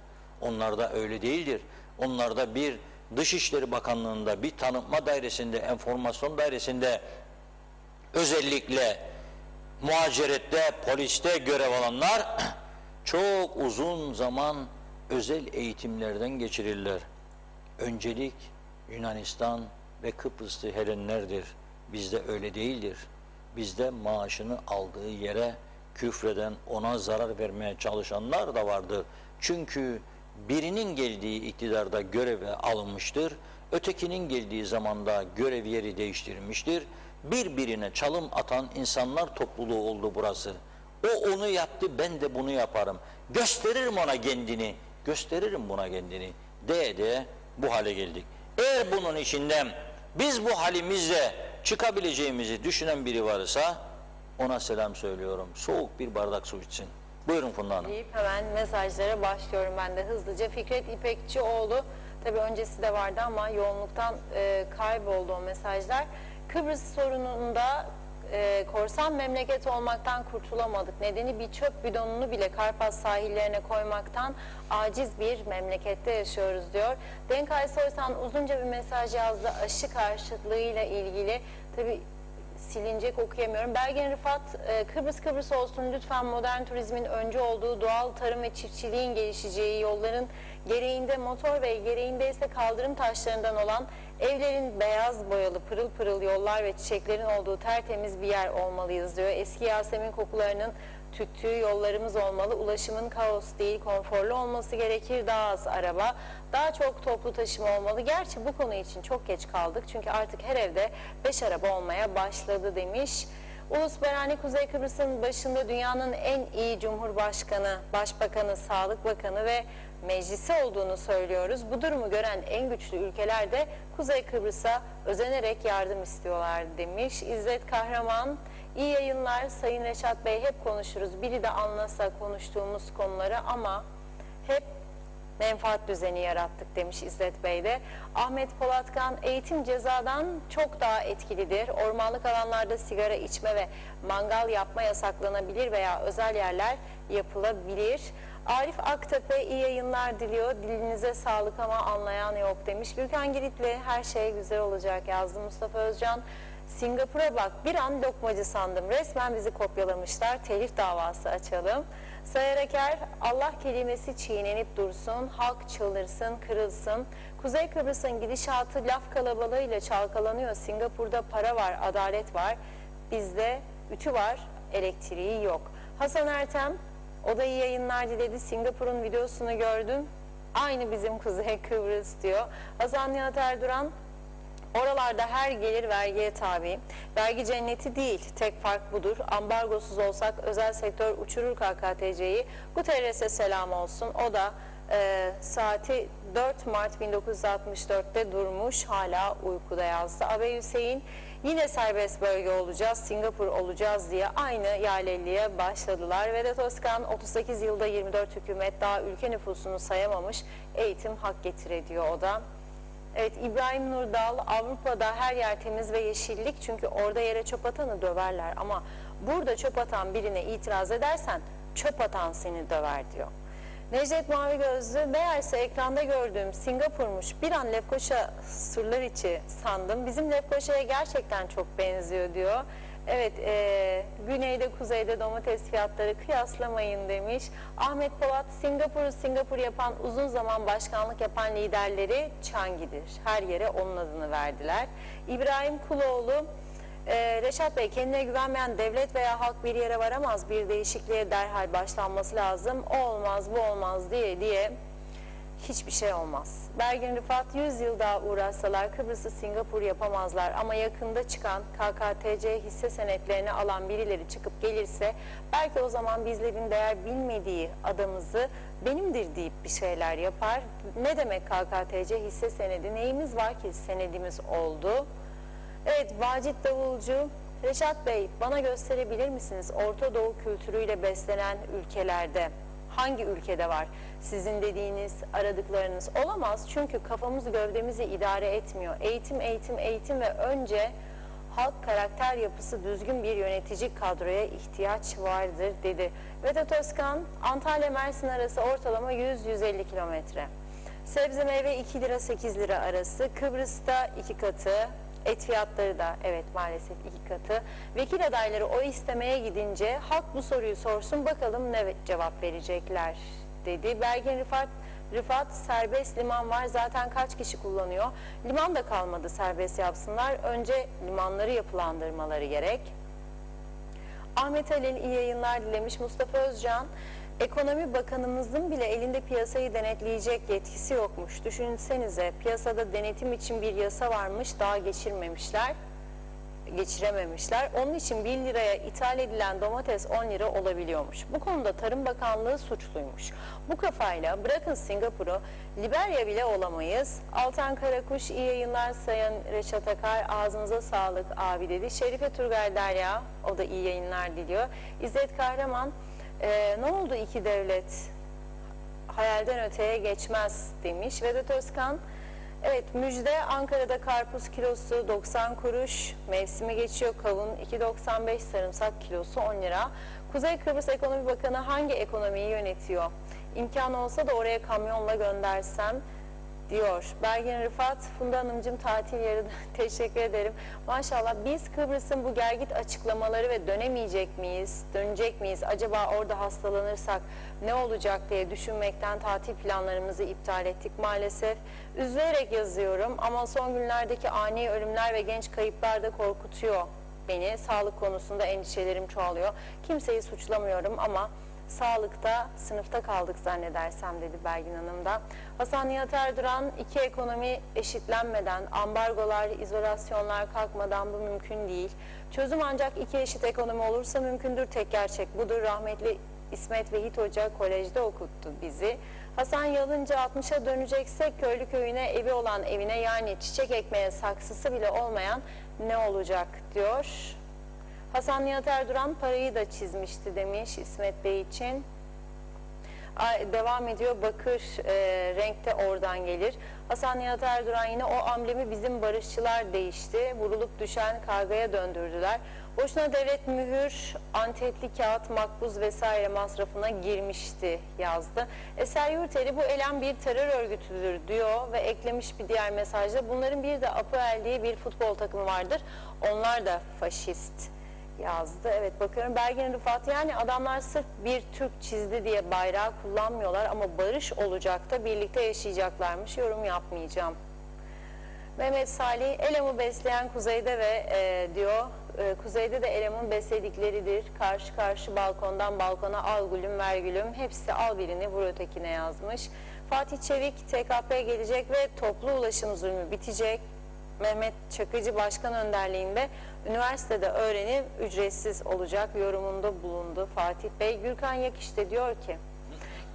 Onlar da öyle değildir. Onlar da bir Dışişleri Bakanlığı'nda, bir tanıtma dairesinde, enformasyon dairesinde özellikle muhacirette, poliste görev alanlar çok uzun zaman özel eğitimlerden geçirirler. Öncelik Yunanistan ve Kıbrıslı Helenlerdir. Bizde öyle değildir. Bizde maaşını aldığı yere küfreden, ona zarar vermeye çalışanlar da vardır. Çünkü birinin geldiği iktidarda göreve alınmıştır. Ötekinin geldiği zamanda görev yeri değiştirilmiştir. Birbirine çalım atan insanlar topluluğu oldu burası. O onu yaptı, ben de bunu yaparım. Gösteririm ona kendini, gösteririm buna kendini. De bu hale geldik. Eğer bunun içinden biz bu halimizle çıkabileceğimizi düşünen biri varsa ona selam söylüyorum. Soğuk bir bardak su içsin. Buyurun Funda Hanım. Deyip hemen mesajlara başlıyorum ben de hızlıca. Fikret İpekçioğlu, tabii öncesi de vardı ama yoğunluktan kayboldu o mesajlar. Kıbrıs sorununda korsan memleket olmaktan kurtulamadık. Nedeni bir çöp bidonunu bile Karpas sahillerine koymaktan aciz bir memlekette yaşıyoruz diyor. Denkay Soysan uzunca bir mesaj yazdı aşı karşıtlığıyla ilgili. Tabii silinecek, okuyamıyorum. Belgin Rıfat, Kıbrıs olsun lütfen, modern turizmin öncü olduğu doğal tarım ve çiftçiliğin gelişeceği yolların gereğinde motor ve gereğinde ise kaldırım taşlarından olan evlerin beyaz boyalı pırıl pırıl yollar ve çiçeklerin olduğu tertemiz bir yer olmalıyız diyor. Eski Yasemin kokularının tüttüğü yollarımız olmalı. Ulaşımın kaos değil, konforlu olması gerekir. Daha az araba, daha çok toplu taşıma olmalı. Gerçi bu konu için çok geç kaldık. Çünkü artık her evde 5 araba olmaya başladı demiş. Ulus Berani, Kuzey Kıbrıs'ın başında dünyanın en iyi Cumhurbaşkanı, Başbakanı, Sağlık Bakanı ve meclisi olduğunu söylüyoruz. Bu durumu gören en güçlü ülkeler de Kuzey Kıbrıs'a özenerek yardım istiyorlar demiş. İzzet Kahraman, iyi yayınlar Sayın Reşat Bey, hep konuşuruz. Biri de anlasa konuştuğumuz konuları ama hep menfaat düzeni yarattık demiş İzzet Bey de. Ahmet Polatkan, eğitim cezadan çok daha etkilidir. Ormanlık alanlarda sigara içme ve mangal yapma yasaklanabilir veya özel yerler yapılabilir. Arif Aktepe, iyi yayınlar diliyor. Dilinize sağlık ama anlayan yok demiş. Gülkan Giritli, her şey güzel olacak yazdı. Mustafa Özcan, Singapur'a bak, bir an lokmacı sandım. Resmen bizi kopyalamışlar. Telif davası açalım. Sayar Eker, Allah kelimesi çiğnenip dursun, halk çıldırsın, kırılsın. Kuzey Kıbrıs'ın gidişatı laf kalabalığıyla çalkalanıyor. Singapur'da para var, adalet var. Bizde ütü var, elektriği yok. Hasan Ertem, o da iyi yayınlar diledi. Singapur'un videosunu gördüm. Aynı bizim Kuzey Kıbrıs diyor. Hasan Nihat Erduran, oralarda her gelir vergiye tabi. Vergi cenneti değil, tek fark budur. Ambargosuz olsak özel sektör uçurur KKTC'yi. Guterres'e selam olsun. O da saati 4 Mart 1964'te durmuş, hala uykuda yazdı. Abi Hüseyin, Yine serbest bölge olacağız, Singapur olacağız diye aynı yerliliğe başladılar. Vedat Özkan 38 yılda 24 hükümet daha ülke nüfusunu sayamamış, eğitim hak getir diyor o da. Evet, İbrahim Nurdal Avrupa'da her yer temiz ve yeşillik çünkü orada yere çöp atanı döverler ama burada çöp atan birine itiraz edersen çöp atan seni döver diyor. Necdet Mavi Gözlü, meğerse ekranda gördüğüm Singapur'muş, bir an Lefkoşa surlar içi sandım. Bizim Lefkoşa'ya gerçekten çok benziyor diyor. Evet, güneyde kuzeyde domates fiyatları kıyaslamayın demiş. Ahmet Polat, Singapur'u Singapur yapan, uzun zaman başkanlık yapan liderleri Changi'dir. Her yere onun adını verdiler. İbrahim Kuloğlu, Reşat Bey, kendine güvenmeyen devlet veya halk bir yere varamaz. Bir değişikliğe derhal başlanması lazım. O olmaz, bu olmaz diye hiçbir şey olmaz. Belgin Rıfat, 100 yıl daha uğraşsalar Kıbrıs'ı Singapur yapamazlar ama yakında çıkan KKTC hisse senetlerini alan birileri çıkıp gelirse belki o zaman bizlerin değer bilmediği adamızı benimdir deyip bir şeyler yapar. Ne demek KKTC hisse senedi? Neyimiz var ki senedimiz oldu? Evet, Vacit Davulcu, Reşat Bey, bana gösterebilir misiniz Orta Doğu kültürüyle beslenen ülkelerde hangi ülkede var sizin dediğiniz, aradıklarınız? Olamaz çünkü kafamız gövdemizi idare etmiyor. Eğitim, eğitim, eğitim ve önce halk karakter yapısı düzgün bir yönetici kadroya ihtiyaç vardır dedi. Vedat Özkan, Antalya Mersin arası ortalama 100-150 kilometre. Sebze meyve 2 lira 8 lira arası, Kıbrıs'ta 2 katı. Et fiyatları da evet maalesef 2 katı. Vekil adayları oy istemeye gidince halk bu soruyu sorsun bakalım ne cevap verecekler dedi. Belgin Rıfat, serbest liman var zaten kaç kişi kullanıyor? Liman da kalmadı, serbest yapsınlar. Önce limanları yapılandırmaları gerek. Ahmet Halil iyi yayınlar dilemiş. Mustafa Özcan, Ekonomi Bakanımızın bile elinde piyasayı denetleyecek yetkisi yokmuş. Düşünsenize, piyasada denetim için bir yasa varmış, daha geçirememişler. Onun için 1 liraya ithal edilen domates 10 lira olabiliyormuş. Bu konuda Tarım Bakanlığı suçluymuş. Bu kafayla bırakın Singapur'u, Liberya bile olamayız. Altan Karakuş, iyi yayınlar Sayın Reşat Akar, ağzınıza sağlık abi dedi. Şerife Turgay Derya, o da iyi yayınlar diliyor. İzzet Kahraman, ne oldu iki devlet? Hayalden öteye geçmez demiş. Vedat Özkan, evet müjde, Ankara'da karpuz kilosu 90 kuruş, mevsimi geçiyor, kavun 2.95, sarımsak kilosu 10 lira. Kuzey Kıbrıs Ekonomi Bakanı hangi ekonomiyi yönetiyor? İmkan olsa da oraya kamyonla göndersem diyor. Belgin Rıfat, Funda Hanımcığım tatil yarın teşekkür ederim. Maşallah biz Kıbrıs'ın bu gergit açıklamaları ve dönemeyecek miyiz, dönecek miyiz, acaba orada hastalanırsak ne olacak diye düşünmekten tatil planlarımızı iptal ettik maalesef. Üzülerek yazıyorum ama son günlerdeki ani ölümler ve genç kayıplar da korkutuyor beni. Sağlık konusunda endişelerim çoğalıyor. Kimseyi suçlamıyorum ama sağlıkta sınıfta kaldık zannedersem dedi Belgin Hanım da. Hasan Nihat Erduran, iki ekonomi eşitlenmeden, ambargolar, izolasyonlar kalkmadan bu mümkün değil. Çözüm ancak iki eşit ekonomi olursa mümkündür, tek gerçek budur. Rahmetli İsmet Vehit Hoca kolejde okuttu bizi. Hasan Yalınca, 60'a döneceksek köylü köyüne, evi olan evine, yani çiçek ekmeye saksısı bile olmayan ne olacak diyor. Hasan Nihat Erduran parayı da çizmişti demiş İsmet Bey için. Devam ediyor, bakır renkte oradan gelir. Hasan Nihat Erduran yine, o amblemi bizim barışçılar değişti. Vurulup düşen kargaya döndürdüler. Boşuna devlet mühür, antetli kağıt, makbuz vesaire masrafına girmişti yazdı. Eser Yurteri, bu eylem bir terör örgütüdür diyor ve eklemiş bir diğer mesajda, bunların bir de APOEL diye bir futbol takımı vardır. Onlar da faşist yazdı. Evet, bakıyorum Belgin Rıfat, yani adamlar sırf bir Türk çizdi diye bayrağı kullanmıyorlar ama barış olacak da birlikte yaşayacaklarmış, yorum yapmayacağım. Mehmet Salih, Elam'ı besleyen kuzeyde ve diyor, kuzeyde de Elam'ın besledikleridir. Karşı karşı balkondan balkona al gülüm ver gülüm, hepsi al birini vur ötekine yazmış. Fatih Çevik, TKP gelecek ve toplu ulaşım zulmü bitecek. Mehmet Çakıcı başkan önderliğinde üniversitede öğrenim ücretsiz olacak yorumunda bulundu Fatih Bey. Gürkan Yakış'ta diyor ki,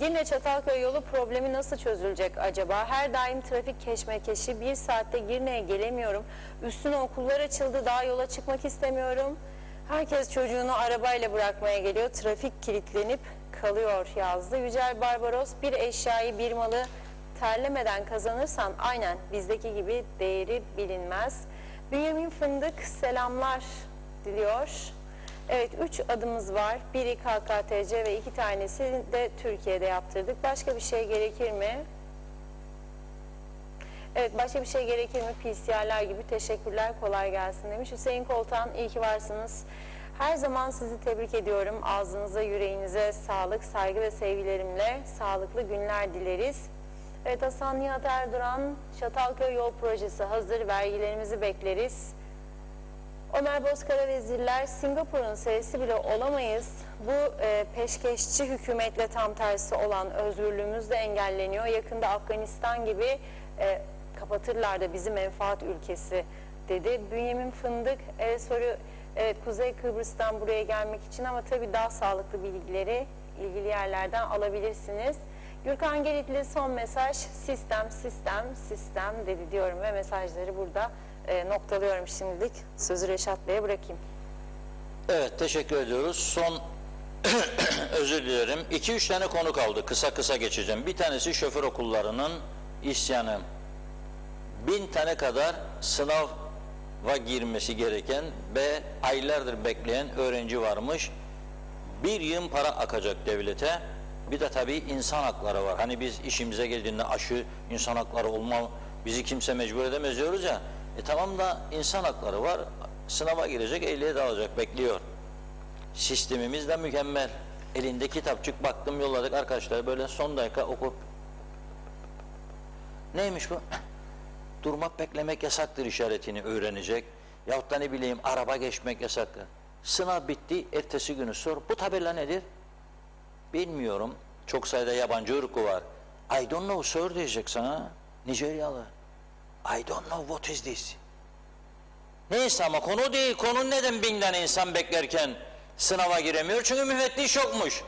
Girne Çatalköy yolu problemi nasıl çözülecek acaba? Her daim trafik keşmekeşi. 1 saatte Girne'ye gelemiyorum. Üstüne okullar açıldı. Daha yola çıkmak istemiyorum. Herkes çocuğunu arabayla bırakmaya geliyor. Trafik kilitlenip kalıyor yazdı. Yücel Barbaros, bir eşyayı bir malı terlemeden kazanırsan aynen bizdeki gibi değeri bilinmez. Bünyamin Fındık selamlar diliyor. Evet, 3 adımız var. Biri KKTC ve 2 tanesi de Türkiye'de yaptırdık. Başka bir şey gerekir mi? Evet, başka bir şey gerekir mi? PCR'ler gibi. Teşekkürler, kolay gelsin demiş. Hüseyin Koltan, iyi ki varsınız. Her zaman sizi tebrik ediyorum. Ağzınıza, yüreğinize sağlık, saygı ve sevgilerimle sağlıklı günler dileriz. Evet, Hasan Nihat Erduran, Çatalköy yol projesi hazır. Vergilerimizi bekleriz. Ömer Bozkara vezirler, Singapur'un serisi bile olamayız. Bu peşkeşçi hükümetle tam tersi olan özgürlüğümüz de engelleniyor. Yakında Afganistan gibi kapatırlar da bizi menfaat ülkesi dedi. Bünyamin Fındık soru, evet, Kuzey Kıbrıs'tan buraya gelmek için ama tabii daha sağlıklı bilgileri ilgili yerlerden alabilirsiniz. Gürkan Geritli son mesaj, sistem, sistem, sistem dedi diyorum ve mesajları burada noktalıyorum şimdilik. Sözü Reşat Bey'e bırakayım. Evet, teşekkür ediyoruz. Son özür dilerim. 2-3 tane konu kaldı. Kısa kısa geçeceğim. Bir tanesi şoför okullarının isyanı. 1000 tane kadar sınava girmesi gereken ve aylardır bekleyen öğrenci varmış. Bir yığın para akacak devlete. Bir de tabii insan hakları var. Hani biz işimize geldiğinde aşı, insan hakları olma, bizi kimse mecbur edemez diyoruz ya. Tamam da insan hakları var. Sınava girecek, ehliyet alacak, bekliyor. Sistemimiz de mükemmel. Elinde kitapçık, baktım, yolladık arkadaşlar, böyle son dakika okup. Neymiş bu? Durmak, beklemek yasaktır işaretini öğrenecek. Yahut da ne bileyim, araba geçmek yasaktır. Sınav bitti, ertesi günü sor. Bu tabela nedir? Bilmiyorum. Çok sayıda yabancı ırkı var. I don't know sir diyecek sana. Nijeryalı. I don't know what is this. Neyse ama konu değil. Konu neden 1000 tane insan beklerken sınava giremiyor? Çünkü müfettiş yokmuş.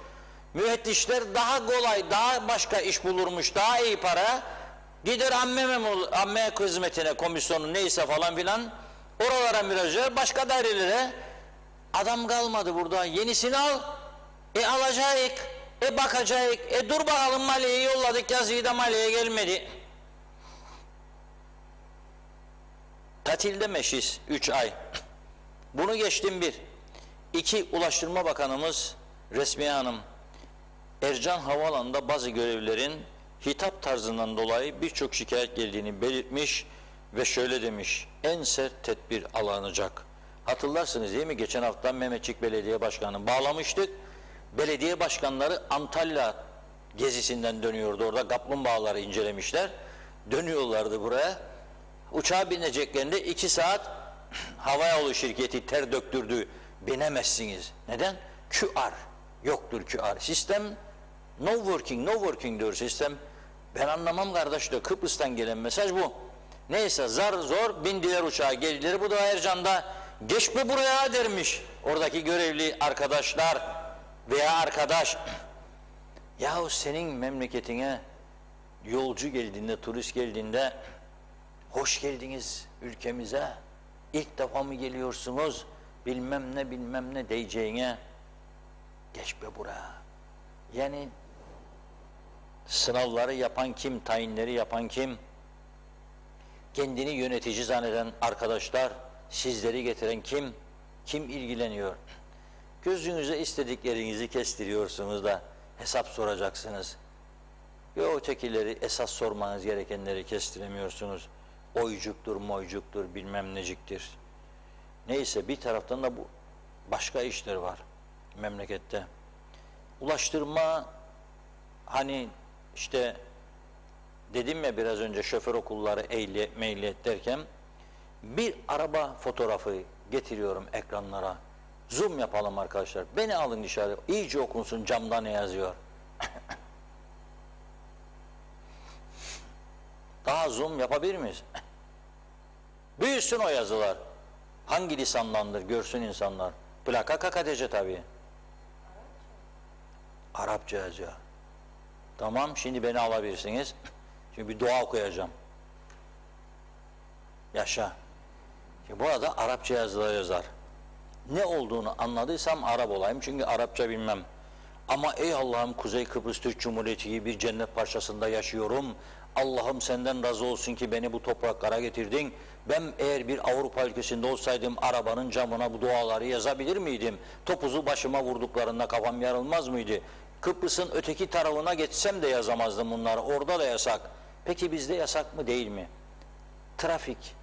Müfettişler daha kolay, daha başka iş bulurmuş, daha iyi para. Gider amme hizmetine, komisyonu neyse falan filan, oralara müracaat, başka dairelere. Adam kalmadı burada. Yenisini al. Alacağız. Bakacağız. Dur bakalım, maliyeyi yolladık, yazıyı da maliye gelmedi. Tatilde meşis 3 ay. Bunu geçtim 1. 2. Ulaştırma Bakanımız Resmiye Hanım, Ercan Havaalanı'nda bazı görevlilerin hitap tarzından dolayı birçok şikayet geldiğini belirtmiş ve şöyle demiş: en sert tedbir alınacak. Hatırlarsınız değil mi? Geçen hafta Mehmetçik Belediye Başkanı bağlamıştık. Belediye başkanları Antalya gezisinden dönüyordu. Orada kaplumbağaları incelemişler. Dönüyorlardı buraya. Uçağa bineceklerinde 2 saat havayolu şirketi ter döktürdü. Binemezsiniz. Neden? QR. Yoktur QR. Sistem no working diyor sistem. Ben anlamam kardeş diyor. Kıbrıs'tan gelen mesaj bu. Neyse, zar zor bindiler uçağa, geldiler. Bu da Ercan'da geç be buraya dermiş. Oradaki görevli arkadaşlar veya arkadaş. Yahu senin memleketine yolcu geldiğinde, turist geldiğinde, hoş geldiniz ülkemize, İlk defa mı geliyorsunuz, bilmem ne diyeceğine, geç be buraya. Yani sınavları yapan kim, tayinleri yapan kim, kendini yönetici zanneden arkadaşlar, sizleri getiren kim, kim ilgileniyor? Gözünüze istediklerinizi kestiriyorsunuz da hesap soracaksınız. Ve ötekileri, esas sormanız gerekenleri kestiremiyorsunuz. Oycuktur, moycuktur, bilmem neciktir. Neyse, bir taraftan da bu başka işler var memlekette. Ulaştırma, hani işte dedim ya biraz önce, şoför okulları ehliyet mehliyet derken, bir araba fotoğrafı getiriyorum ekranlara. Zoom yapalım arkadaşlar. Beni alın dışarı. İyice okunsun camda ne yazıyor. Daha zoom yapabilir miyiz? Büyüsün o yazılar. Hangi lisandandır görsün insanlar. Plaka KKTC tabii. Arapça yazıyor. Tamam, şimdi beni alabilirsiniz. Şimdi bir dua okuyacağım. Yaşa. Şimdi burada Arapça yazılar yazar. Ne olduğunu anladıysam Arap olayım, çünkü Arapça bilmem. Ama ey Allah'ım, Kuzey Kıbrıs Türk Cumhuriyeti gibi bir cennet parçasında yaşıyorum. Allah'ım senden razı olsun ki beni bu topraklara getirdin. Ben eğer bir Avrupa ülkesinde olsaydım arabanın camına bu duaları yazabilir miydim? Topuzu başıma vurduklarında kafam yarılmaz mıydı? Kıbrıs'ın öteki tarafına geçsem de yazamazdım bunları. Orada da yasak. Peki bizde yasak mı değil mi? Trafik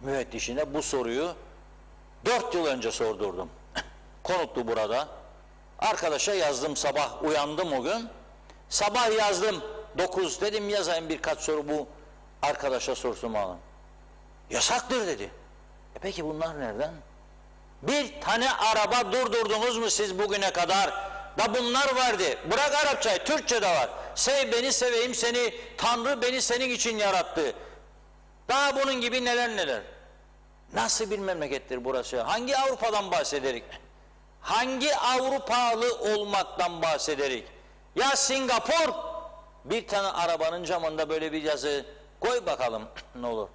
müfettişine bu soruyu 4 yıl önce sordurdum. Konutlu burada. Arkadaşa yazdım, sabah uyandım o gün. Sabah yazdım 9, dedim yazayım birkaç soru bu arkadaşa sorsun alın. Yasaktır dedi. Peki bunlar nereden? Bir tane araba durdurdunuz mu siz bugüne kadar? Da bunlar vardı. Bırak Arapçayı, Türkçe de var. Sev beni seveyim seni, Tanrı beni senin için yarattı. Daha bunun gibi neler neler. Nasıl bir memlekettir burası? Hangi Avrupa'dan bahsederik? Hangi Avrupalı olmaktan bahsederik? Ya Singapur, bir tane arabanın camında böyle bir yazı koy bakalım ne olur.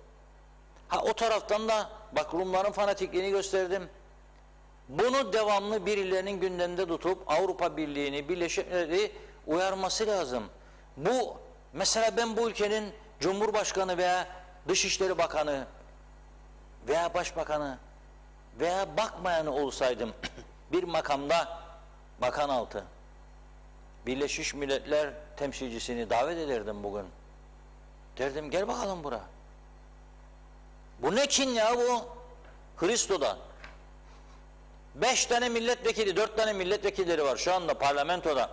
Ha o taraftan da bak Rumların fanatikliğini gösterdim. Bunu devamlı birilerinin gündemde tutup Avrupa Birliği'ni, Birleşik Milletleri uyarması lazım. Bu mesela ben bu ülkenin Cumhurbaşkanı veya Dışişleri Bakanı veya Başbakanı veya bakmayanı olsaydım bir makamda bakan altı Birleşmiş Milletler temsilcisini davet ederdim bugün. Derdim gel bakalım bura. Bu ne kin ya bu? Hristo'dan. 5 tane milletvekili, 4 tane milletvekilleri var şu anda parlamentoda.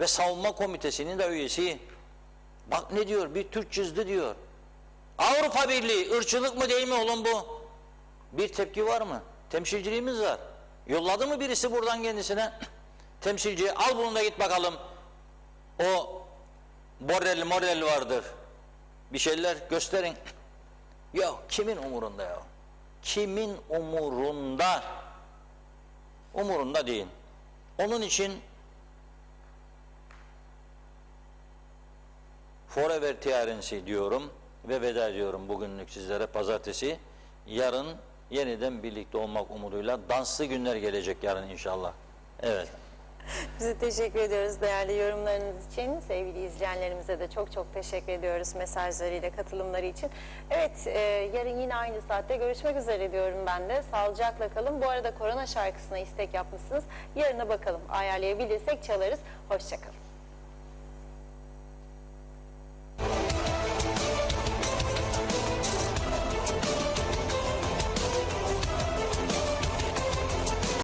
Ve savunma komitesinin de üyesi. Bak ne diyor? Bir Türk çizdi diyor. Avrupa Birliği ırkçılık mı değil mi oğlum bu? Bir tepki var mı? Temsilciliğimiz var. Yolladı mı birisi buradan kendisine? Temsilciye al bunu da git bakalım. O Borrell vardır. Bir şeyler gösterin. Yok, kimin umurunda ya? Kimin umurunda? Umurunda değil. Onun için forever tiarensi diyorum ve veda ediyorum bugünlük sizlere pazartesi. Yarın yeniden birlikte olmak umuduyla danslı günler gelecek yarın inşallah. Evet. Bize teşekkür ediyoruz değerli yorumlarınız için. Sevgili izleyenlerimize de çok çok teşekkür ediyoruz mesajlarıyla, katılımları için. Evet, yarın yine aynı saatte görüşmek üzere diyorum ben de. Sağlıcakla kalın. Bu arada korona şarkısına istek yapmışsınız. Yarına bakalım, ayarlayabilirsek çalarız. Hoşça kalın.